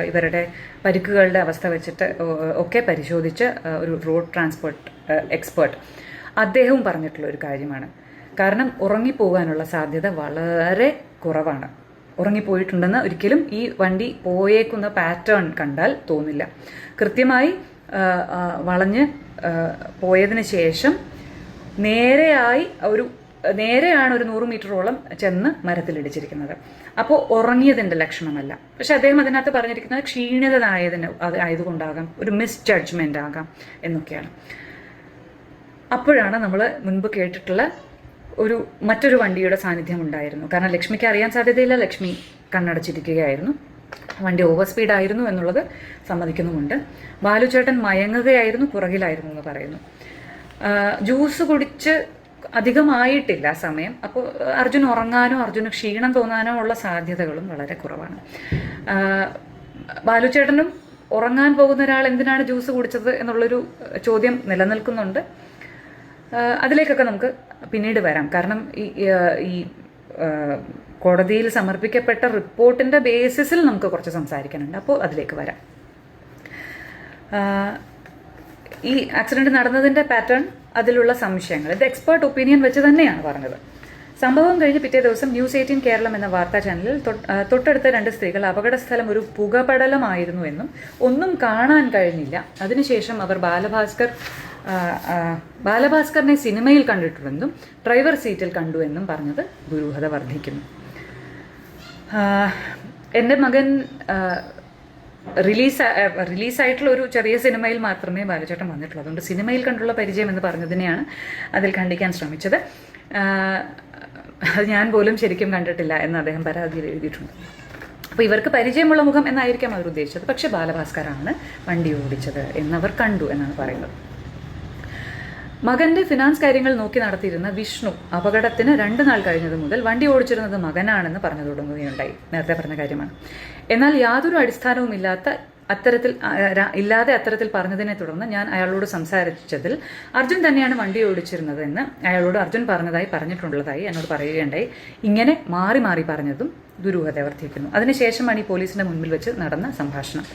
ഇവരുടെ പരിക്കുകളുടെ അവസ്ഥ വെച്ചിട്ട് ഒക്കെ പരിശോധിച്ച് ഒരു റോഡ് ട്രാൻസ്പോർട്ട് എക്സ്പേർട്ട് അദ്ദേഹവും പറഞ്ഞിട്ടുള്ള ഒരു കാര്യമാണ്. കാരണം ഉറങ്ങിപ്പോകാനുള്ള സാധ്യത വളരെ കുറവാണ്. ഉറങ്ങിപ്പോയിട്ടുണ്ടെന്ന് ഒരിക്കലും ഈ വണ്ടി പോയേക്കുന്ന പാറ്റേൺ കണ്ടാൽ തോന്നില്ല. കൃത്യമായി വളഞ്ഞ് പോയതിന് ശേഷം നേരെയാണ് ഒരു 100 മീറ്ററോളം ചെന്ന് മരത്തിലിടിച്ചിരിക്കുന്നത്. അപ്പോൾ ഉറങ്ങിയതിൻ്റെ ലക്ഷണമല്ല. പക്ഷെ അദ്ദേഹം അതിനകത്ത് പറഞ്ഞിരിക്കുന്നത് ക്ഷീണിത ആയതുകൊണ്ടാകാം, ഒരു മിസ് ജഡ്ജ്മെൻ്റ് ആകാം എന്നൊക്കെയാണ്. അപ്പോഴാണ് നമ്മൾ മുൻപ് കേട്ടിട്ടുള്ള മറ്റൊരു വണ്ടിയുടെ സാന്നിധ്യം ഉണ്ടായിരുന്നു. കാരണം ലക്ഷ്മിക്ക് അറിയാൻ സാധ്യതയില്ല, ലക്ഷ്മി കണ്ണടച്ചിരിക്കുകയായിരുന്നു. വണ്ടി ഓവർ സ്പീഡായിരുന്നു എന്നുള്ളത് സമ്മതിക്കുന്നുമുണ്ട്. ബാലുചേട്ടൻ മയങ്ങുകയായിരുന്നു, പുറകിലായിരുന്നു എന്ന് പറയുന്നു. ജ്യൂസ് കുടിച്ച് അധികമായിട്ടില്ല സമയം. അപ്പോൾ അർജുൻ ഉറങ്ങാനോ അർജുന് ക്ഷീണം തോന്നാനോ ഉള്ള സാധ്യതകളും വളരെ കുറവാണ്. ബാലുചേട്ടനും ഉറങ്ങാൻ പോകുന്ന ഒരാൾ എന്തിനാണ് ജ്യൂസ് കുടിച്ചത് എന്നുള്ളൊരു ചോദ്യം നിലനിൽക്കുന്നുണ്ട്. അതിലേക്കൊക്കെ നമുക്ക് പിന്നീട് വരാം. കാരണം ഈ കോടതിയിൽ സമർപ്പിക്കപ്പെട്ട റിപ്പോർട്ടിൻ്റെ ബേസിസിൽ നമുക്ക് കുറച്ച് സംസാരിക്കാനുണ്ട്. അപ്പോൾ അതിലേക്ക് വരാം. ഈ ആക്സിഡൻറ്റ് നടന്നതിൻ്റെ പാറ്റേൺ, അതിലുള്ള സംശയങ്ങൾ, ഇത് എക്സ്പേർട്ട് ഒപ്പീനിയൻ വെച്ച് തന്നെയാണ് പറഞ്ഞത്. സംഭവം കഴിഞ്ഞ് പിറ്റേ ദിവസം ന്യൂസ് 18 കേരളം എന്ന വാർത്താ ചാനലിൽ തൊട്ടടുത്ത 2 സ്ത്രീകൾ അപകട സ്ഥലം ഒരു പുകപടലമായിരുന്നു എന്നും ഒന്നും കാണാൻ കഴിഞ്ഞില്ല, അതിനുശേഷം അവർ ബാലഭാസ്കറിനെ സിനിമയിൽ കണ്ടിട്ടുണ്ടെന്നും ഡ്രൈവർ സീറ്റിൽ കണ്ടു എന്നും പറഞ്ഞത് ദുരൂഹത വർദ്ധിക്കുന്നു. എൻ്റെ മകൻ റിലീസായിട്ടുള്ള ഒരു ചെറിയ സിനിമയിൽ മാത്രമേ ബാലുചേട്ടൻ വന്നിട്ടുള്ളൂ. അതുകൊണ്ട് സിനിമയിൽ കണ്ടുള്ള പരിചയം എന്ന് പറഞ്ഞതിനെയാണ് അതിൽ ഖണ്ഡിക്കാൻ ശ്രമിച്ചത്. അത് ഞാൻ പോലും ശരിക്കും കണ്ടിട്ടില്ല എന്ന് അദ്ദേഹം പരാതിയിൽ എഴുതിയിട്ടുണ്ട്. അപ്പോൾ ഇവർക്ക് പരിചയമുള്ള മുഖം എന്നായിരിക്കാം അവർ ഉദ്ദേശിച്ചത്. പക്ഷേ ബാലഭാസ്കറാണ് വണ്ടി ഓടിച്ചത് എന്നവർ കണ്ടു എന്നാണ് പറയുന്നത്. മകൻ്റെ ഫിനാൻസ് കാര്യങ്ങൾ നോക്കി നടത്തിയിരുന്ന വിഷ്ണു അപകടത്തിന് 2 നാൾ കഴിഞ്ഞത് മുതൽ വണ്ടി ഓടിച്ചിരുന്നത് മകനാണെന്ന് പറഞ്ഞു തുടങ്ങുകയുണ്ടായി. നേരത്തെ പറഞ്ഞ കാര്യമാണ്. എന്നാൽ യാതൊരു അടിസ്ഥാനവും ഇല്ലാതെ അത്തരത്തിൽ പറഞ്ഞതിനെ തുടർന്ന് ഞാൻ അയാളോട് സംസാരിച്ചതിൽ അർജുൻ തന്നെയാണ് വണ്ടി ഓടിച്ചിരുന്നതെന്ന് അയാളോട് അർജുൻ പറഞ്ഞിട്ടുള്ളതായി എന്നോട് പറയുകയുണ്ടായി. ഇങ്ങനെ മാറി മാറി പറഞ്ഞതും ദുരൂഹത വർദ്ധിക്കുന്നു. അതിനുശേഷമാണ് ഈ പോലീസിന്റെ മുൻപിൽ വെച്ച് നടന്ന സംഭാഷണം.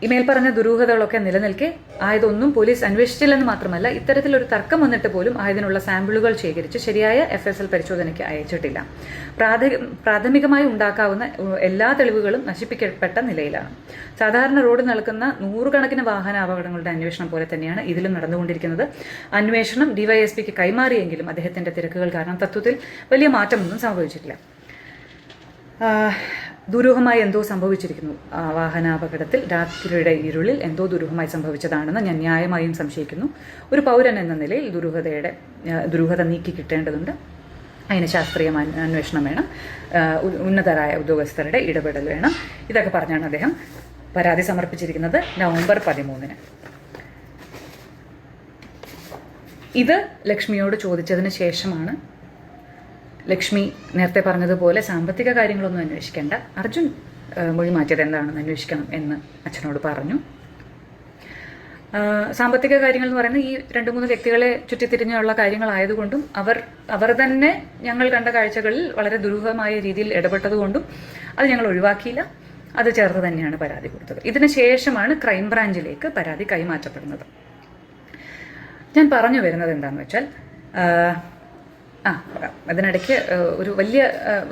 ഇമേൽ പറഞ്ഞ ദുരൂഹതകളൊക്കെ നിലനിൽക്കെ ആയതൊന്നും പോലീസ് അന്വേഷിച്ചില്ലെന്ന് മാത്രമല്ല, ഇത്തരത്തിലൊരു തർക്കം വന്നിട്ട് പോലും ആയതിനുള്ള സാമ്പിളുകൾ ശേഖരിച്ച് ശരിയായ FSL പരിശോധനയ്ക്ക് അയച്ചിട്ടില്ല. പ്രാഥമികമായി ഉണ്ടാക്കാവുന്ന എല്ലാ തെളിവുകളും നശിപ്പിക്കപ്പെട്ട നിലയിലാണ്. സാധാരണ റോഡ് നടക്കുന്ന 100 കണക്കിന് വാഹന അപകടങ്ങളുടെ അന്വേഷണം പോലെ തന്നെയാണ് ഇതിലും നടന്നുകൊണ്ടിരിക്കുന്നത്. അന്വേഷണം DYSPക്ക് കൈമാറിയെങ്കിലും അദ്ദേഹത്തിന്റെ തിരക്കുകൾ കാരണം തത്വത്തിൽ വലിയ മാറ്റമൊന്നും സംഭവിച്ചിട്ടില്ല. ദുരൂഹമായി എന്തോ സംഭവിച്ചിരിക്കുന്നു. വാഹനാപകടത്തിൽ രാത്രിയുടെ ഇരുളിൽ എന്തോ ദുരൂഹമായി സംഭവിച്ചതാണെന്ന് ഞാൻ ന്യായമായും സംശയിക്കുന്നു. ഒരു പൗരൻ എന്ന നിലയിൽ ദുരൂഹത നീക്കി കിട്ടേണ്ടതുണ്ട്. അതിന് ശാസ്ത്രീയ അന്വേഷണം വേണം, ഉന്നതരായ ഉദ്യോഗസ്ഥരുടെ ഇടപെടൽ വേണം. ഇതൊക്കെ പറഞ്ഞാണ് അദ്ദേഹം പരാതി സമർപ്പിച്ചിരിക്കുന്നത് നവംബർ 13. ഇത് ലക്ഷ്മിയോട് ചോദിച്ചതിന് ശേഷമാണ് ലക്ഷ്മി നേരത്തെ പറഞ്ഞതുപോലെ സാമ്പത്തിക കാര്യങ്ങളൊന്നും അന്വേഷിക്കേണ്ട, അർജുൻ മൊഴി മാറ്റിയത് എന്താണെന്ന് അന്വേഷിക്കണം എന്ന് അച്ഛനോട് പറഞ്ഞു. സാമ്പത്തിക കാര്യങ്ങൾ എന്ന് പറയുന്നത് ഈ 2-3 വ്യക്തികളെ ചുറ്റിത്തിരിഞ്ഞുള്ള കാര്യങ്ങളായതുകൊണ്ടും അവർ തന്നെ ഞങ്ങൾ കണ്ട കാഴ്ചകളിൽ വളരെ ദുരൂഹമായ രീതിയിൽ ഇടപെട്ടതുകൊണ്ടും അത് ഞങ്ങൾ ഒഴിവാക്കിയില്ല. അത് ചേർത്ത് തന്നെയാണ് പരാതി കൊടുത്തത്. ഇതിന് ശേഷമാണ് ക്രൈംബ്രാഞ്ചിലേക്ക് പരാതി കൈമാറ്റപ്പെടുന്നത്. ഞാൻ പറഞ്ഞു വരുന്നത് എന്താണെന്ന് വെച്ചാൽ, അതിനിടയ്ക്ക് ഒരു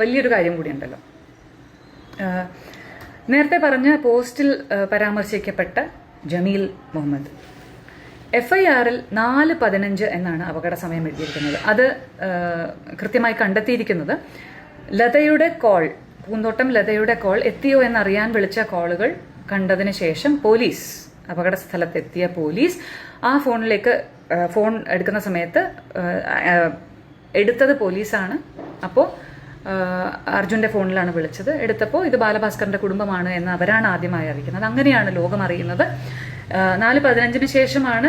വലിയൊരു കാര്യം കൂടിയുണ്ടല്ലോ. നേരത്തെ പറഞ്ഞ പോസ്റ്റിൽ പരാമർശിക്കപ്പെട്ട ജമീൽ മുഹമ്മദ് FIRൽ 4:15 എന്നാണ് അപകട സമയം എഴുതിയിരിക്കുന്നത്. അത് കൃത്യമായി കണ്ടെത്തിയിരിക്കുന്നത് പൂന്തോട്ടം ലതയുടെ കോൾ എത്തിയോ എന്നറിയാൻ വിളിച്ച കോളുകൾ കണ്ടതിന് ശേഷം അപകട സ്ഥലത്തെത്തിയ പോലീസ് ആ ഫോൺ എടുക്കുന്ന സമയത്ത് എടുത്തത് പോലീസാണ്. അപ്പോൾ അർജുൻ്റെ ഫോണിലാണ് വിളിച്ചത്. എടുത്തപ്പോൾ ഇത് ബാലഭാസ്കറിൻ്റെ കുടുംബമാണ് എന്ന് അവരാണ് ആദ്യമായി അറിയിക്കുന്നത്. അങ്ങനെയാണ് ലോകം അറിയുന്നത്. 4:15 ശേഷമാണ്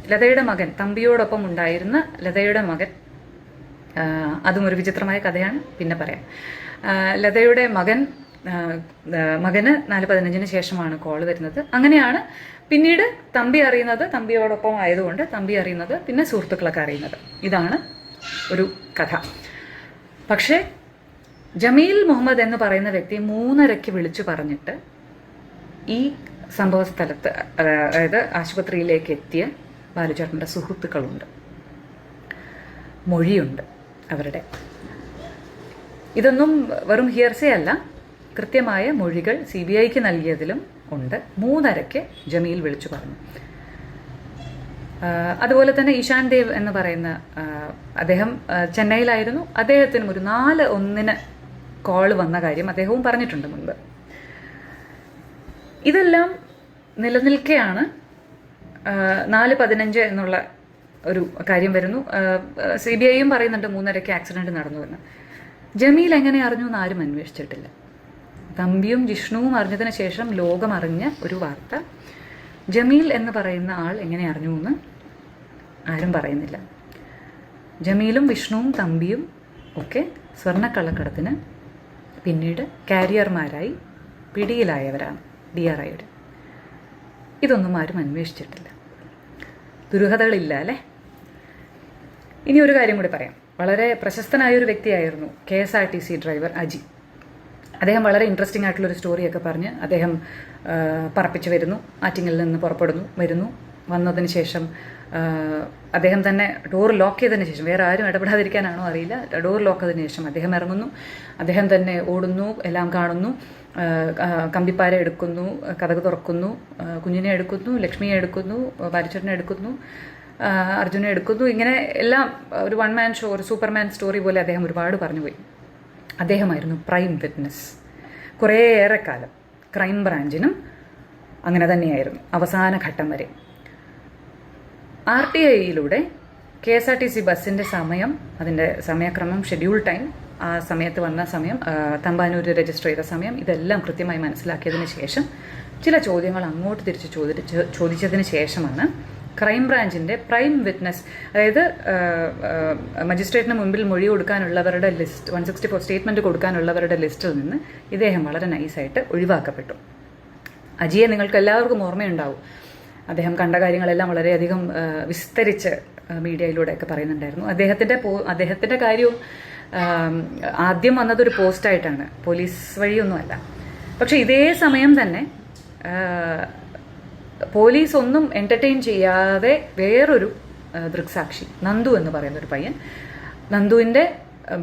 ലതയുടെ മകൻ, തമ്പിയോടൊപ്പം ഉണ്ടായിരുന്ന ലതയുടെ മകൻ, അതും ഒരു വിചിത്രമായ കഥയാണ്, പിന്നെ പറയാം. ലതയുടെ മകന് 4:15 ശേഷമാണ് കോൾ വരുന്നത്. അങ്ങനെയാണ് പിന്നീട് തമ്പി അറിയുന്നത്, തമ്പിയോടൊപ്പം ആയതുകൊണ്ട് തമ്പി അറിയുന്നത്, പിന്നെ സുഹൃത്തുക്കളൊക്കെ അറിയുന്നത്. ഇതാണ് ഒരു കഥ. പക്ഷേ ജമീൽ മുഹമ്മദ് എന്ന് പറയുന്ന വ്യക്തി 3:30 വിളിച്ചു പറഞ്ഞിട്ട് ഈ സംഭവ സ്ഥലത്ത്, അതായത് ആശുപത്രിയിലേക്ക് എത്തിയ ബാലുചേട്ടൻ്റെ സുഹൃത്തുക്കളുണ്ട്, മൊഴിയുണ്ട് അവരുടെ. ഇതൊന്നും വെറും ഹിയർസേ അല്ല, കൃത്യമായ മൊഴികൾ CBIക്ക് നൽകിയതിലും ഉണ്ട്. 3:30 ജമീൽ വിളിച്ചു പറഞ്ഞു. അതുപോലെ തന്നെ ഇഷാൻ ദേവ് എന്ന് പറയുന്ന അദ്ദേഹം ചെന്നൈയിലായിരുന്നു. അദ്ദേഹത്തിനും ഒരു 4:01 കോൾ വന്ന കാര്യം അദ്ദേഹവും പറഞ്ഞിട്ടുണ്ട് മുൻപ്. ഇതെല്ലാം നിലനിൽക്കെയാണ് 4:15 എന്നുള്ള ഒരു കാര്യം വരുന്നു. CBIയും പറയുന്നുണ്ട് 3:30 ആക്സിഡൻറ്റ് നടന്നുവെന്ന്. ജമീൽ എങ്ങനെ അറിഞ്ഞു എന്ന് ആരും അന്വേഷിച്ചിട്ടില്ല. തമ്പിയും ജിഷ്ണുവും അറിഞ്ഞതിന് ശേഷം ലോകം അറിഞ്ഞ ഒരു വാർത്ത. ജമീൽ എന്ന് പറയുന്ന ആൾ എങ്ങനെ അറിഞ്ഞു എന്ന് ആരും പറയുന്നില്ല. ജമീലും വിഷ്ണുവും തമ്പിയും ഒക്കെ സ്വർണ്ണക്കള്ളക്കടത്തിന് പിന്നീട് കാരിയർമാരായി പിടിയിലായവരാണ് DRIയുടെ. ഇതൊന്നും ആരും അന്വേഷിച്ചിട്ടില്ല. ദുരൂഹതകളില്ല അല്ലേ? ഇനി ഒരു കാര്യം കൂടി പറയാം. വളരെ പ്രശസ്തനായൊരു വ്യക്തിയായിരുന്നു KSRTC ഡ്രൈവർ അജി. അദ്ദേഹം വളരെ ഇൻട്രസ്റ്റിംഗ് ആയിട്ടുള്ളൊരു സ്റ്റോറിയൊക്കെ പറഞ്ഞ് അദ്ദേഹം പറപ്പിച്ച് വരുന്നു. ആറ്റിങ്ങലിൽ നിന്ന് വരുന്നു. വന്നതിന് ശേഷം അദ്ദേഹം തന്നെ ഡോർ ലോക്ക് ചെയ്തതിന് ശേഷം, വേറെ ആരും ഇടപെടാതിരിക്കാനാണോ അറിയില്ല, ഡോർ ലോക്ക് ചെയ്തതിന് ശേഷം അദ്ദേഹം ഇറങ്ങുന്നു. അദ്ദേഹം തന്നെ ഓടുന്നു, എല്ലാം കാണുന്നു. കമ്പിപ്പാര എടുക്കുന്നു, കതക് തുറക്കുന്നു, കുഞ്ഞിനെ എടുക്കുന്നു, ലക്ഷ്മിയെ എടുക്കുന്നു, ബാലുചേട്ടനെ എടുക്കുന്നു, അർജുനെ എടുക്കുന്നു. ഇങ്ങനെ എല്ലാം ഒരു വൺ മാൻ ഷോ, ഒരു സൂപ്പർമാൻ സ്റ്റോറി പോലെ അദ്ദേഹം ഒരുപാട് പറഞ്ഞുപോയി. അദ്ദേഹമായിരുന്നു പ്രൈം വിറ്റ്നസ്. കുറേയേറെ കാലം ക്രൈം ബ്രാഞ്ചിനും അങ്ങനെ തന്നെയായിരുന്നു, അവസാന ഘട്ടം വരെ. RTIയിലൂടെ KSRTC ബസ്സിൻ്റെ സമയം, അതിൻ്റെ സമയക്രമം, ഷെഡ്യൂൾ ടൈം, ആ സമയത്ത് വന്ന സമയം, തമ്പാനൂർ രജിസ്റ്റർ ചെയ്ത സമയം, ഇതെല്ലാം കൃത്യമായി മനസ്സിലാക്കിയതിന് ശേഷം ചില ചോദ്യങ്ങൾ അങ്ങോട്ട് തിരിച്ച് ചോദിച്ചതിന് ശേഷമാണ് ക്രൈം ബ്രാഞ്ചിൻ്റെ പ്രൈം വിറ്റ്നസ്, അതായത് മജിസ്ട്രേറ്റിന് മുമ്പിൽ മൊഴി കൊടുക്കാനുള്ളവരുടെ ലിസ്റ്റ്, 164 സ്റ്റേറ്റ്മെൻറ്റ് കൊടുക്കാനുള്ളവരുടെ ലിസ്റ്റിൽ നിന്ന് ഇദ്ദേഹം വളരെ നൈസായിട്ട് ഒഴിവാക്കപ്പെട്ടു. അജിയെ നിങ്ങൾക്ക് എല്ലാവർക്കും ഓർമ്മയുണ്ടാവും. അദ്ദേഹം കണ്ട കാര്യങ്ങളെല്ലാം വളരെയധികം വിസ്തരിച്ച് മീഡിയയിലൂടെയൊക്കെ പറയുന്നുണ്ടായിരുന്നു. അദ്ദേഹത്തിൻ്റെ കാര്യവും ആദ്യം വന്നതൊരു പോസ്റ്റായിട്ടാണ്, പോലീസ് വഴിയൊന്നുമല്ല. പക്ഷെ ഇതേ സമയം തന്നെ പോലീസ് ഒന്നും എൻ്റർടൈൻ ചെയ്യാതെ വേറൊരു ദൃക്സാക്ഷി, നന്ദു എന്ന് പറയുന്നൊരു പയ്യൻ, നന്ദുവിൻ്റെ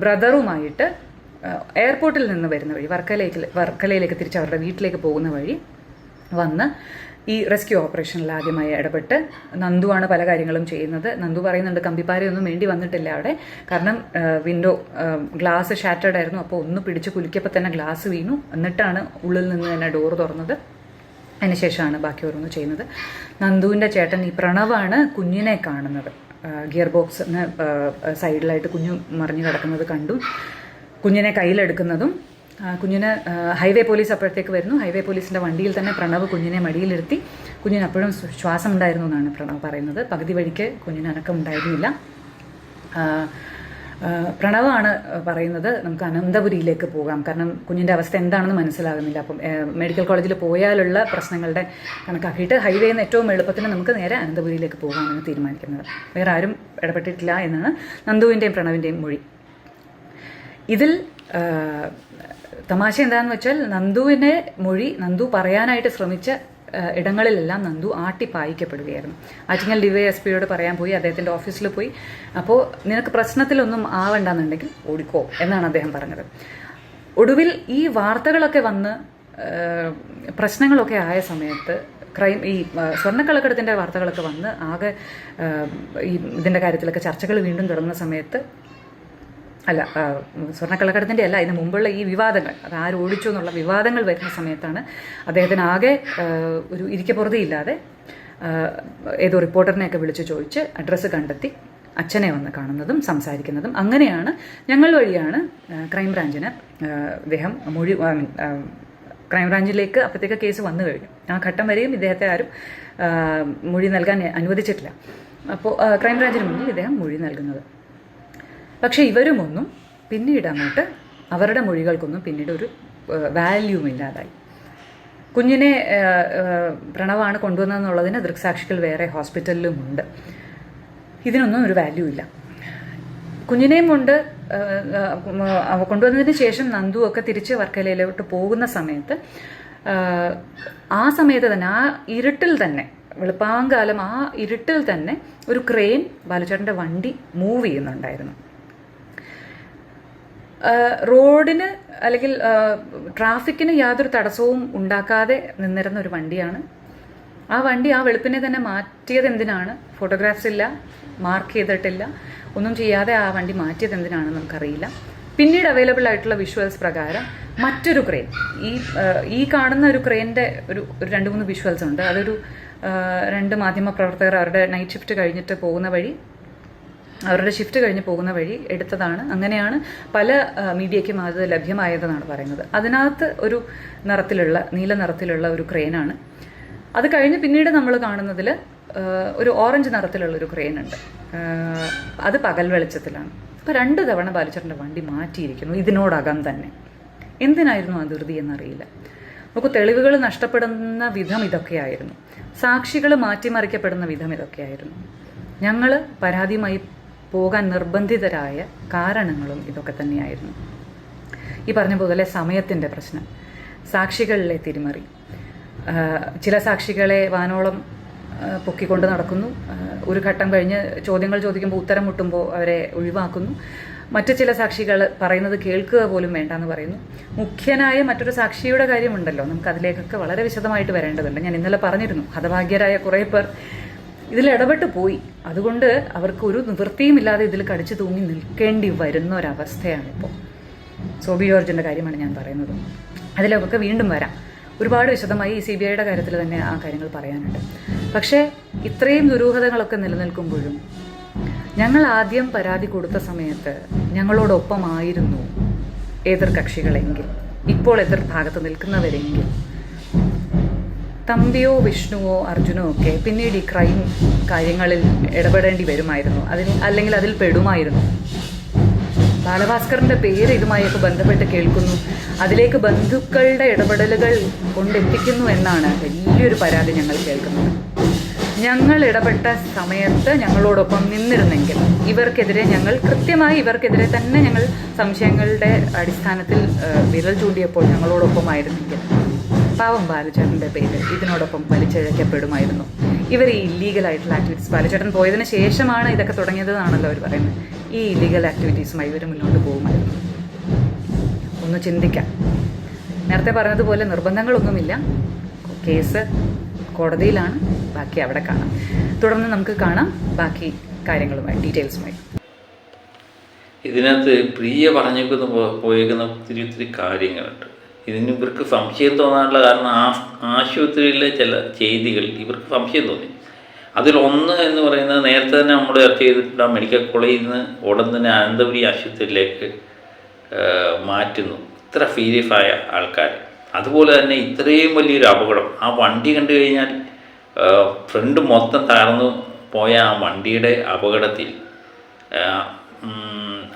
ബ്രദറുമായിട്ട് എയർപോർട്ടിൽ നിന്ന് വരുന്ന വഴി വർക്കലയിലേക്ക് തിരിച്ച് അവരുടെ വീട്ടിലേക്ക് പോകുന്ന വഴി വന്ന് ഈ റെസ്ക്യൂ ഓപ്പറേഷനിൽ ആദ്യമായി ഇടപെട്ട് നന്ദുവാണ് പല കാര്യങ്ങളും ചെയ്യുന്നത്. നന്ദു പറയുന്നുണ്ട് കമ്പിപ്പാരയൊന്നും വേണ്ടി വന്നിട്ടില്ല അവിടെ, കാരണം വിൻഡോ ഗ്ലാസ് ഷാറ്റേഡ് ആയിരുന്നു. അപ്പോൾ ഒന്ന് പിടിച്ച് കുലുക്കിയപ്പോൾ തന്നെ ഗ്ലാസ് വീണു. എന്നിട്ടാണ് ഉള്ളിൽ നിന്ന് തന്നെ ഡോറ് തുറന്നത്. അതിനുശേഷമാണ് ബാക്കി ഓരോന്ന് ചെയ്യുന്നത്. നന്ദുവിൻ്റെ ചേട്ടൻ ഈ പ്രണവാണ് കുഞ്ഞിനെ കാണുന്നത്. ഗിയർ ബോക്സിന് സൈഡിലായിട്ട് കുഞ്ഞു മറിഞ്ഞു കിടക്കുന്നത് കണ്ടു. കുഞ്ഞിനെ കയ്യിലെടുക്കുന്നതും, കുഞ്ഞിന് ഹൈവേ പോലീസ് അപ്പോഴത്തേക്ക് വരുന്നു. ഹൈവേ പോലീസിൻ്റെ വണ്ടിയിൽ തന്നെ പ്രണവ് കുഞ്ഞിനെ മടിയിലിരുത്തി. കുഞ്ഞിന് അപ്പോഴും ശ്വാസം ഉണ്ടായിരുന്നു എന്നാണ് പ്രണവ് പറയുന്നത്. പകുതി വഴിക്ക് കുഞ്ഞിന് അനക്കം ഉണ്ടായിരുന്നില്ല. പ്രണവാണ് പറയുന്നത് നമുക്ക് അനന്തപുരിയിലേക്ക് പോകാം, കാരണം കുഞ്ഞിൻ്റെ അവസ്ഥ എന്താണെന്ന് മനസ്സിലാകുന്നില്ല. അപ്പം മെഡിക്കൽ കോളേജിൽ പോയാലുള്ള പ്രശ്നങ്ങളുടെ കണക്കാക്കിയിട്ട് ഹൈവേയിൽ നിന്ന് ഏറ്റവും എളുപ്പത്തിന് നമുക്ക് നേരെ അനന്തപുരിയിലേക്ക് പോകാമെന്ന് തീരുമാനിക്കുന്നത്. വേറെ ആരും ഇടപെട്ടിട്ടില്ല എന്നാണ് നന്ദുവിൻ്റെയും പ്രണവിൻ്റെയും മൊഴി. ഇതിൽ തമാശ എന്താണെന്ന് വെച്ചാൽ നന്ദുവിൻ്റെ മൊഴി, നന്ദു പറയാനായിട്ട് ശ്രമിച്ച ഇടങ്ങളിലെല്ലാം നന്ദു ആട്ടിപ്പായിക്കപ്പെടുകയായിരുന്നു. ആറ്റിങ്ങൽ DYSPയോട് പറയാൻ പോയി, അദ്ദേഹത്തിൻ്റെ ഓഫീസിൽ പോയി. അപ്പോൾ നിനക്ക് പ്രശ്നത്തിലൊന്നും ആവണ്ടെന്നുണ്ടെങ്കിൽ ഓടിക്കോ എന്നാണ് അദ്ദേഹം പറഞ്ഞത്. ഒടുവിൽ ഈ വാർത്തകളൊക്കെ വന്ന് പ്രശ്നങ്ങളൊക്കെ ആയ സമയത്ത്, ഈ സ്വർണ്ണക്കള്ളക്കടത്തിൻ്റെ വാർത്തകളൊക്കെ വന്ന് ആകെ ഈ ഇതിൻ്റെ കാര്യത്തിലൊക്കെ ചർച്ചകൾ വീണ്ടും തുടങ്ങുന്ന സമയത്ത്, അല്ല സ്വർണ്ണക്കള്ളക്കടത്തിൻ്റെ അല്ല, ഇതിന് മുമ്പുള്ള ഈ വിവാദങ്ങൾ, അത് ആരോടിച്ചു എന്നുള്ള വിവാദങ്ങൾ വരുന്ന സമയത്താണ് അദ്ദേഹത്തിന് ആകെ ഒരു ഇരിക്കപ്പുറതിയില്ലാതെ ഏതോ റിപ്പോർട്ടറിനെയൊക്കെ വിളിച്ച് ചോദിച്ച് അഡ്രസ്സ് കണ്ടെത്തി അച്ഛനെ വന്ന് കാണുന്നതും സംസാരിക്കുന്നതും. അങ്ങനെയാണ് ഞങ്ങൾ വഴിയാണ് ക്രൈംബ്രാഞ്ചിന് ഇദ്ദേഹം ക്രൈംബ്രാഞ്ചിലേക്ക് അപ്പോഴത്തേക്ക് കേസ് വന്നു കഴിഞ്ഞു. ആ ഘട്ടം വരെയും ഇദ്ദേഹത്തെ ആരും മൊഴി നൽകാൻ അനുവദിച്ചിട്ടില്ല. അപ്പോൾ ക്രൈംബ്രാഞ്ചിന് മുന്നിൽ ഇദ്ദേഹം മൊഴി നൽകുന്നത്. പക്ഷേ ഇവരുമൊന്നും പിന്നീട് അങ്ങോട്ട് അവരുടെ മൊഴികൾക്കൊന്നും പിന്നീട് ഒരു വാല്യൂം ഇല്ലാതായി. കുഞ്ഞിനെ പ്രണവാണ് കൊണ്ടുവന്നതെന്നുള്ളതിന് ദൃക്സാക്ഷികൾ വേറെ ഹോസ്പിറ്റലിലുമുണ്ട്. ഇതിനൊന്നും ഒരു വാല്യൂ ഇല്ല. കുഞ്ഞിനെയും കൊണ്ട് കൊണ്ടുവന്നതിന് ശേഷം നന്ദു ഒക്കെ തിരിച്ച് വർക്കലയിലോട്ട് പോകുന്ന സമയത്ത് ആ സമയത്ത് തന്നെ ആ ഇരുട്ടിൽ തന്നെ വെളുപ്പാങ്കാലം ആ ഇരുട്ടിൽ തന്നെ ഒരു ക്രെയിൻ ബാലുചേട്ടൻ്റെ വണ്ടി മൂവ് ചെയ്യുന്നുണ്ടായിരുന്നു. റോഡിന് അല്ലെങ്കിൽ ട്രാഫിക്കിന് യാതൊരു തടസ്സവും ഉണ്ടാക്കാതെ നിന്നിരുന്ന ഒരു വണ്ടിയാണ്. ആ വണ്ടി ആ വെളുപ്പിനെ തന്നെ മാറ്റിയത് എന്തിനാണ്? ഫോട്ടോഗ്രാഫ്സ് ഇല്ല, മാർക്ക് ചെയ്തിട്ടില്ല, ഒന്നും ചെയ്യാതെ ആ വണ്ടി മാറ്റിയത് എന്തിനാണെന്ന് നമുക്കറിയില്ല. പിന്നീട് അവൈലബിൾ ആയിട്ടുള്ള വിഷ്വൽസ് പ്രകാരം മറ്റൊരു ക്രെയിൻ, ഈ കാണുന്ന ഒരു ക്രെയിനിൻ്റെ ഒരു 2-3 വിഷ്വൽസ് ഉണ്ട്. അതൊരു 2 മാധ്യമ പ്രവർത്തകർ അവരുടെ നൈറ്റ് ഷിഫ്റ്റ് കഴിഞ്ഞിട്ട് പോകുന്ന വഴി എടുത്തതാണ്. അങ്ങനെയാണ് പല മീഡിയയ്ക്കും അത് ലഭ്യമായതെന്നാണ് പറയുന്നത്. അതിനകത്ത് ഒരു നീല നിറത്തിലുള്ള ഒരു ക്രെയിനാണ്. അത് കഴിഞ്ഞ് പിന്നീട് നമ്മൾ കാണുന്നതിൽ ഒരു ഓറഞ്ച് നിറത്തിലുള്ളൊരു ക്രെയിൻ ഉണ്ട്. അത് പകൽ വെളിച്ചത്തിലാണ്. അപ്പോൾ 2 തവണ ബാലുചേട്ടൻ്റെ വണ്ടി മാറ്റിയിരിക്കുന്നു ഇതിനോടകം തന്നെ. എന്തിനായിരുന്നു ആ ധൃതി എന്നറിയില്ല. നമുക്ക് തെളിവുകൾ നഷ്ടപ്പെടുന്ന വിധം ഇതൊക്കെയായിരുന്നു. സാക്ഷികൾ മാറ്റിമറിക്കപ്പെടുന്ന വിധം ഇതൊക്കെയായിരുന്നു. ഞങ്ങൾ പരാതിയുമായി പോകാൻ നിർബന്ധിതരായ കാരണങ്ങളും ഇതൊക്കെ തന്നെയായിരുന്നു. ഈ പറഞ്ഞ പോലെ സമയത്തിൻ്റെ പ്രശ്നം, സാക്ഷികളിലെ തിരിമറി, ചില സാക്ഷികളെ വാനോളം പൊക്കിക്കൊണ്ട് നടക്കുന്നു. ഒരു ഘട്ടം കഴിഞ്ഞ് ചോദ്യങ്ങൾ ചോദിക്കുമ്പോൾ ഉത്തരം മുട്ടുമ്പോൾ അവരെ ഒഴിവാക്കുന്നു. മറ്റു ചില സാക്ഷികൾ പറയുന്നത് കേൾക്കുക പോലും വേണ്ടെന്ന് പറയുന്നു. മുഖ്യനായ മറ്റൊരു സാക്ഷിയുടെ കാര്യമുണ്ടല്ലോ, നമുക്ക് അതിലേക്കൊക്കെ വളരെ വിശദമായിട്ട് വരേണ്ടതുണ്ട്. ഞാൻ ഇന്നലെ പറഞ്ഞിരുന്നു, ഹതഭാഗ്യരായ കുറേ പേർ ഇതിൽ ഇടപെട്ട് പോയി. അതുകൊണ്ട് അവർക്ക് ഒരു നിവൃത്തിയുമില്ലാതെ ഇതിൽ കടിച്ചു തൂങ്ങി നിൽക്കേണ്ടി വരുന്ന ഒരവസ്ഥയാണിപ്പോൾ. സോബി ജോർജിൻ്റെ കാര്യമാണ് ഞാൻ പറയുന്നത്. അതിലൊക്കെ വീണ്ടും വരാം. ഒരുപാട് വിശദമായി ഈ CBIയുടെ കാര്യത്തിൽ തന്നെ ആ കാര്യങ്ങൾ പറയാനുണ്ട്. പക്ഷേ ഇത്രയും ദുരൂഹതകളൊക്കെ നിലനിൽക്കുമ്പോഴും ഞങ്ങൾ ആദ്യം പരാതി കൊടുത്ത സമയത്ത് ഞങ്ങളോടൊപ്പമായിരുന്നു എതിർ കക്ഷികളെങ്കിൽ, ഇപ്പോൾ എതിർ ഭാഗത്ത് നിൽക്കുന്നവരെങ്കിൽ, തമ്പിയോ വിഷ്ണുവോ അർജുനോ ഒക്കെ പിന്നീട് ഈ ക്രൈം കാര്യങ്ങളിൽ ഇടപെടേണ്ടി വരുമായിരുന്നു, അല്ലെങ്കിൽ അതിൽ പെടുമായിരുന്നു. ബാലഭാസ്കറിൻ്റെ പേര് ഇതുമായൊക്കെ ബന്ധപ്പെട്ട് കേൾക്കുന്നു, അതിലേക്ക് ബന്ധുക്കളുടെ ഇടപെടലുകൾ കൊണ്ടെത്തിക്കുന്നു എന്നാണ് വലിയൊരു പരാതി ഞങ്ങൾ കേൾക്കുന്നത്. ഞങ്ങൾ ഇടപെട്ട സമയത്ത് ഞങ്ങളോടൊപ്പം നിന്നിരുന്നെങ്കിൽ ഇവർക്കെതിരെ തന്നെ ഞങ്ങൾ സംശയങ്ങളുടെ അടിസ്ഥാനത്തിൽ വിരൽ ചൂണ്ടിയപ്പോൾ ഞങ്ങളോടൊപ്പമായിരുന്നെങ്കിൽ പാവം ബാലുചേട്ടൻ്റെ പേര് ഇതിനോടൊപ്പം വലിച്ചിഴക്കപ്പെടുമായിരുന്നു. ഇവർ ഈ ഇല്ലീഗലായിട്ടുള്ള ആക്ടിവിറ്റീസ്, ബാലുചേട്ടൻ പോയതിന് ശേഷമാണ് ഇതൊക്കെ തുടങ്ങിയതെന്നാണല്ലോ അവർ പറയുന്നത്, ഈ ഇല്ലീഗൽ ആക്ടിവിറ്റീസുമായി ഇവർ മുന്നോട്ട് പോകുമായിരുന്നു. ഒന്ന് ചിന്തിക്കാം. നേരത്തെ പറഞ്ഞതുപോലെ നിർബന്ധങ്ങളൊന്നുമില്ല. കേസ് കോടതിയിലാണ്, ബാക്കി അവിടെ കാണാം. തുടർന്ന് നമുക്ക് കാണാം ബാക്കി കാര്യങ്ങളുമായി, ഡീറ്റെയിൽസുമായി. ഇതിനകത്ത് പ്രിയ പോയേക്കുന്ന ഒത്തിരി കാര്യങ്ങളുണ്ട്. ഇതിന് ഇവർക്ക് സംശയം തോന്നാനുള്ള കാരണം ആശുപത്രിയിലെ ചില ചെയ്തികൾ ഇവർക്ക് സംശയം തോന്നി. അതിലൊന്ന് എന്ന് പറയുന്നത് നേരത്തെ തന്നെ നമ്മൾ ചർച്ച ചെയ്തിട്ടുള്ള മെഡിക്കൽ കോളേജിൽ നിന്ന് ഉടൻ തന്നെ അനന്തപുരി ആശുപത്രിയിലേക്ക് മാറ്റുന്നു. ഇത്ര സീരിയസായ ആൾക്കാർ. അതുപോലെ തന്നെ ഇത്രയും വലിയൊരു അപകടം, ആ വണ്ടി കണ്ടു കഴിഞ്ഞാൽ ഫ്രണ്ട് മൊത്തം തകർന്നു പോയ ആ വണ്ടിയുടെ അപകടത്തിൽ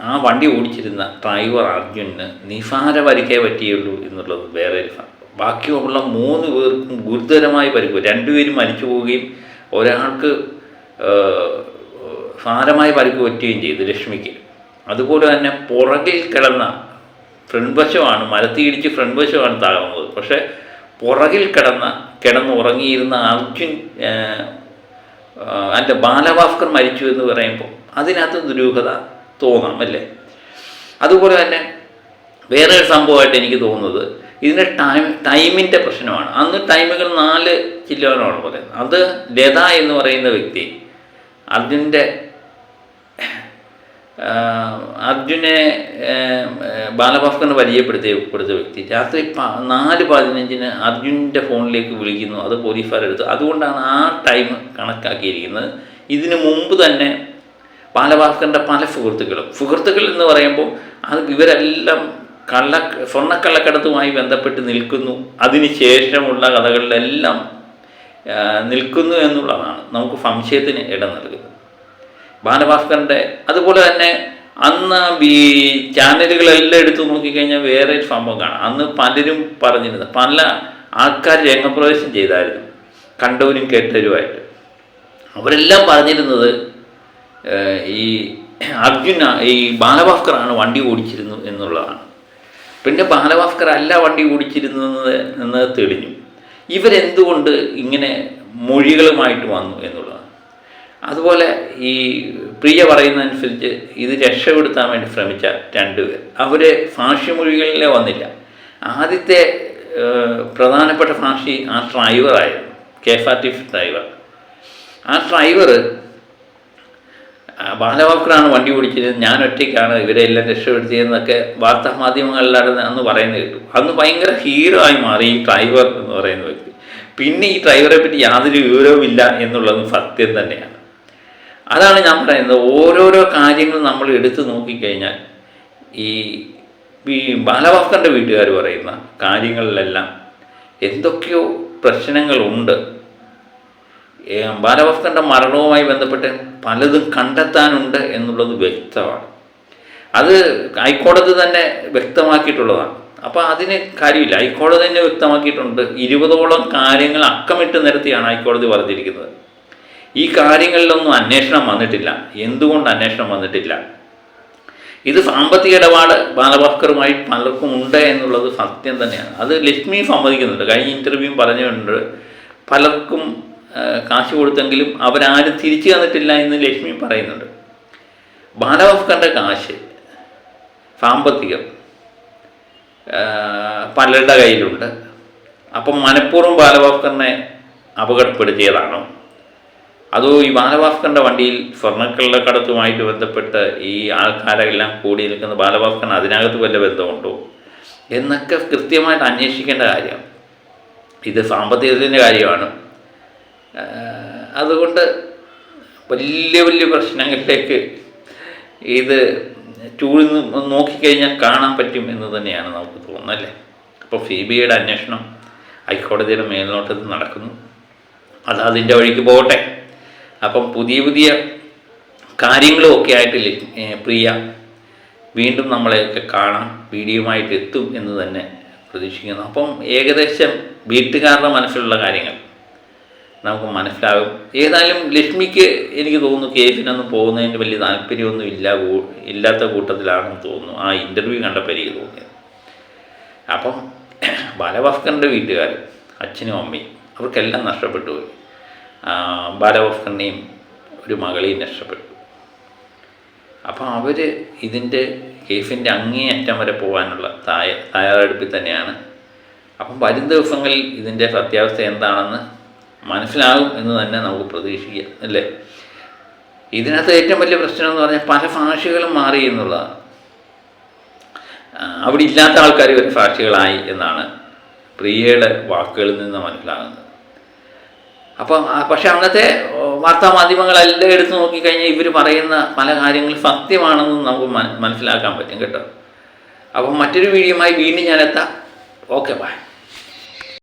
ആ വണ്ടി ഓടിച്ചിരുന്ന ഡ്രൈവർ അർജുന് നിസാര പരിക്കേ പറ്റിയുള്ളൂ എന്നുള്ളത് വേറെ ഒരു. ബാക്കിയുള്ള 3 പേർക്കും ഗുരുതരമായി പരിക്ക്, 2 പേരും മരിച്ചു പോവുകയും ഒരാൾക്ക് സാരമായ പരിക്ക് പറ്റുകയും ചെയ്തു, ലക്ഷ്മിക്ക്. അതുപോലെ തന്നെ പുറകിൽ കിടന്ന ഫ്രണ്ട് വശമാണ്, മരത്തിയിടിച്ച് ഫ്രണ്ട് വശമാണ് തകർന്നത്. പക്ഷേ പുറകിൽ കിടന്നുറങ്ങിയിരുന്ന അർജുൻ അതിൻ്റെ ബാലഭാസ്കർ മരിച്ചു എന്ന് പറയുമ്പോൾ അതിനകത്ത് ദുരൂഹത തോന്നാം അല്ലേ. അതുപോലെ തന്നെ വേറെ ഒരു സംഭവമായിട്ട് എനിക്ക് തോന്നുന്നത് ഇതിൻ്റെ ടൈമിൻ്റെ പ്രശ്നമാണ്. അന്ന് ടൈമുകൾ 4 ചില്ലോനാണ് പറയുന്നത്. അത് ലത എന്ന് പറയുന്ന വ്യക്തി അർജുനെ ബാലഭാസ്കറിനെ പരിചയപ്പെടുത്തിയ വ്യക്തി രാത്രി 4:15 അർജുൻ്റെ ഫോണിലേക്ക് വിളിക്കുന്നു. അത് പോലീസുകാരെടുത്ത്. അതുകൊണ്ടാണ് ആ ടൈം കണക്കാക്കിയിരിക്കുന്നത്. ഇതിനു മുമ്പ് തന്നെ ബാലഭാസ്കറിൻ്റെ പല സുഹൃത്തുക്കൾ എന്ന് പറയുമ്പോൾ അത് ഇവരെല്ലാം സ്വർണ്ണക്കള്ളക്കടത്തുമായി ബന്ധപ്പെട്ട് നിൽക്കുന്നു, അതിന് ശേഷമുള്ള കഥകളിലെല്ലാം നിൽക്കുന്നു എന്നുള്ളതാണ് നമുക്ക് സംശയത്തിന് ഇടം നൽകുന്നത്. ബാലഭാസ്കറിൻ്റെ അതുപോലെ തന്നെ അന്ന് ഈ ചാനലുകളെല്ലാം എടുത്തു നോക്കിക്കഴിഞ്ഞാൽ വേറെ ഒരു സംഭവം കാണാം. അന്ന് പലരും പറഞ്ഞിരുന്നത്, പല ആൾക്കാർ രംഗപ്രവേശം ചെയ്തായിരുന്നു, കണ്ടവരും കേട്ടവരുമായിട്ട്. അവരെല്ലാം പറഞ്ഞിരുന്നത് ഈ ഈ ബാലഭാസ്കറാണ് വണ്ടി ഓടിച്ചിരുന്നു എന്നുള്ളതാണ്. പിന്നെ ബാലഭാസ്കർ അല്ല വണ്ടി ഓടിച്ചിരുന്നത് എന്ന് തെളിഞ്ഞു. ഇവരെന്തുകൊണ്ട് ഇങ്ങനെ മൊഴികളുമായിട്ട് വന്നു എന്നുള്ളതാണ്. അതുപോലെ ഈ പ്രിയ പറയുന്നതനുസരിച്ച് ഇത് രക്ഷപ്പെടുത്താൻ വേണ്ടി ശ്രമിച്ച രണ്ടുപേർ, അവർ സാക്ഷിമൊഴികളിലെ വന്നില്ല. ആദ്യത്തെ പ്രധാനപ്പെട്ട സാക്ഷി ആ ഡ്രൈവറായിരുന്നു, KSRTC ഡ്രൈവർ. ആ ഡ്രൈവർ ബാലഭാസ്കറാണ് വണ്ടി ഓടിച്ചിരുന്നത്, ഞാൻ ഒറ്റയ്ക്കാണ് ഇവരെല്ലാം രക്ഷപ്പെടുത്തിയതെന്നൊക്കെ വാർത്താ മാധ്യമങ്ങളിലാണ് അന്ന് പറയുന്നത് കേട്ടു. അന്ന് ഭയങ്കര ഹീറോ ആയി മാറി ഈ ഡ്രൈവർ എന്ന് പറയുന്ന വ്യക്തി. പിന്നെ ഈ ഡ്രൈവറെ പറ്റി യാതൊരു വിവരവുമില്ല എന്നുള്ളതും സത്യം തന്നെയാണ്. അതാണ് ഞാൻ പറയുന്നത്, ഓരോരോ കാര്യങ്ങൾ നമ്മൾ എടുത്തു നോക്കിക്കഴിഞ്ഞാൽ ഈ ബാലഭാസ്കറിൻ്റെ വീട്ടുകാർ പറയുന്ന കാര്യങ്ങളിലെല്ലാം എന്തൊക്കെയോ പ്രശ്നങ്ങളുണ്ട്. ബാലഭാസ്കറിൻ്റെ മരണവുമായി ബന്ധപ്പെട്ട് പലതും കണ്ടെത്താനുണ്ട് എന്നുള്ളത് വ്യക്തമാണ്. അത് ഹൈക്കോടതി തന്നെ വ്യക്തമാക്കിയിട്ടുള്ളതാണ്. അപ്പോൾ അതിന് കാര്യമില്ല, ഹൈക്കോടതി തന്നെ വ്യക്തമാക്കിയിട്ടുണ്ട്. 20ഓളം കാര്യങ്ങൾ അക്കമിട്ട് നിരത്തിയാണ് ഹൈക്കോടതി പറഞ്ഞിരിക്കുന്നത്. ഈ കാര്യങ്ങളിലൊന്നും അന്വേഷണം വന്നിട്ടില്ല. എന്തുകൊണ്ട് അന്വേഷണം വന്നിട്ടില്ല? ഇത് സാമ്പത്തിക ഇടപാട് ബാലഭാസ്കറുമായി പലർക്കും ഉണ്ട് എന്നുള്ളത് സത്യം തന്നെയാണ്. അത് ലക്ഷ്മി സമ്മതിക്കുന്നുണ്ട്. കഴിഞ്ഞ ഇൻ്റർവ്യൂ പറഞ്ഞുകൊണ്ട് പലർക്കും കാശ് കൊടുത്തെങ്കിലും അവരാരും തിരിച്ചു തന്നിട്ടില്ല എന്ന് ലക്ഷ്മി പറയുന്നുണ്ട്. ബാലഭാസ്കറിൻ്റെ കാശ് സാമ്പത്തികം പലരുടെ കയ്യിലുണ്ട്. അപ്പം മനഃപൂർവ്വം ബാലഭാസ്കറിനെ അപകടപ്പെടുത്തിയതാണോ, അതോ ഈ ബാലഭാസ്കറിൻ്റെ വണ്ടിയിൽ സ്വർണ്ണക്കള്ളക്കടത്തുമായിട്ട് ബന്ധപ്പെട്ട് ഈ ആൾക്കാരെല്ലാം കൂടി നിൽക്കുന്ന ബാലഭാസ്കറിന് അതിനകത്ത് വല്ല ബന്ധമുണ്ടോ എന്നൊക്കെ കൃത്യമായിട്ട് അന്വേഷിക്കേണ്ട കാര്യമാണ്. ഇത് സാമ്പത്തികത്തിൻ്റെ കാര്യമാണ്. അതുകൊണ്ട് വലിയ വലിയ പ്രശ്നങ്ങളിലേക്ക് ഇത് ചൂഴ്ന്ന് നോക്കിക്കഴിഞ്ഞാൽ കാണാൻ പറ്റും എന്ന് തന്നെയാണ് നമുക്ക് തോന്നുന്നല്ലേ. അപ്പോൾ CBIയുടെ അന്വേഷണം ഹൈക്കോടതിയുടെ മേൽനോട്ടത്തിൽ നടക്കുന്നു. അത് അതിൻ്റെ വഴിക്ക് പോകട്ടെ. അപ്പം പുതിയ പുതിയ കാര്യങ്ങളും ഒക്കെ ആയിട്ട് പ്രിയ വീണ്ടും നമ്മളെയൊക്കെ കാണാം, വീഡിയോയുമായിട്ട് എത്തും എന്ന് തന്നെ പ്രതീക്ഷിക്കുന്നു. അപ്പം ഏകദേശം വീട്ടുകാരുടെ മനസ്സിലുള്ള കാര്യങ്ങൾ നമുക്ക് മനസ്സിലാകും. ഏതായാലും ലക്ഷ്മിക്ക് എനിക്ക് തോന്നുന്നു കേസിനൊന്നും പോകുന്നതിന് വലിയ താല്പര്യമൊന്നും ഇല്ലാത്ത കൂട്ടത്തിലാണെന്ന് തോന്നുന്നു. ആ ഇൻ്റർവ്യൂ കണ്ടപ്പോൾ എനിക്ക് തോന്നിയത്. അപ്പം ബാലഭാസ്കറിൻ്റെ വീട്ടുകാർ, അച്ഛനും അമ്മയും, അവർക്കെല്ലാം നഷ്ടപ്പെട്ടു പോയി. ബാലഭാസ്കറിനെയും ഒരു മകളെയും നഷ്ടപ്പെട്ടു. അപ്പം അവർ ഇതിൻ്റെ കേസിൻ്റെ അങ്ങേയറ്റം വരെ പോകാനുള്ള തയ്യാറെടുപ്പിൽ തന്നെയാണ്. അപ്പം വരും ദിവസങ്ങളിൽ ഇതിൻ്റെ സത്യാവസ്ഥ എന്താണെന്ന് മനസ്സിലാകും എന്ന് തന്നെ നമുക്ക് പ്രതീക്ഷിക്കാം, അല്ലേ. ഇതിനകത്ത് ഏറ്റവും വലിയ പ്രശ്നം എന്ന് പറഞ്ഞാൽ പല ഭാഷകളും മാറി എന്നുള്ളതാണ്. അവിടെ ഇല്ലാത്ത ആൾക്കാർ ഒരു സാക്ഷികളായി എന്നാണ് പ്രിയയുടെ വാക്കുകളിൽ നിന്ന് മനസ്സിലാകുന്നത്. പക്ഷെ അന്നത്തെ വാർത്താ മാധ്യമങ്ങളെല്ലാം എടുത്തു നോക്കിക്കഴിഞ്ഞാൽ ഇവർ പറയുന്ന പല കാര്യങ്ങളും സത്യമാണെന്ന് നമുക്ക് മനസ്സിലാക്കാൻ പറ്റും കേട്ടോ. അപ്പം മറ്റൊരു വീഡിയോയുമായി വീണ്ടും ഞാൻ എത്താം. Okay, by.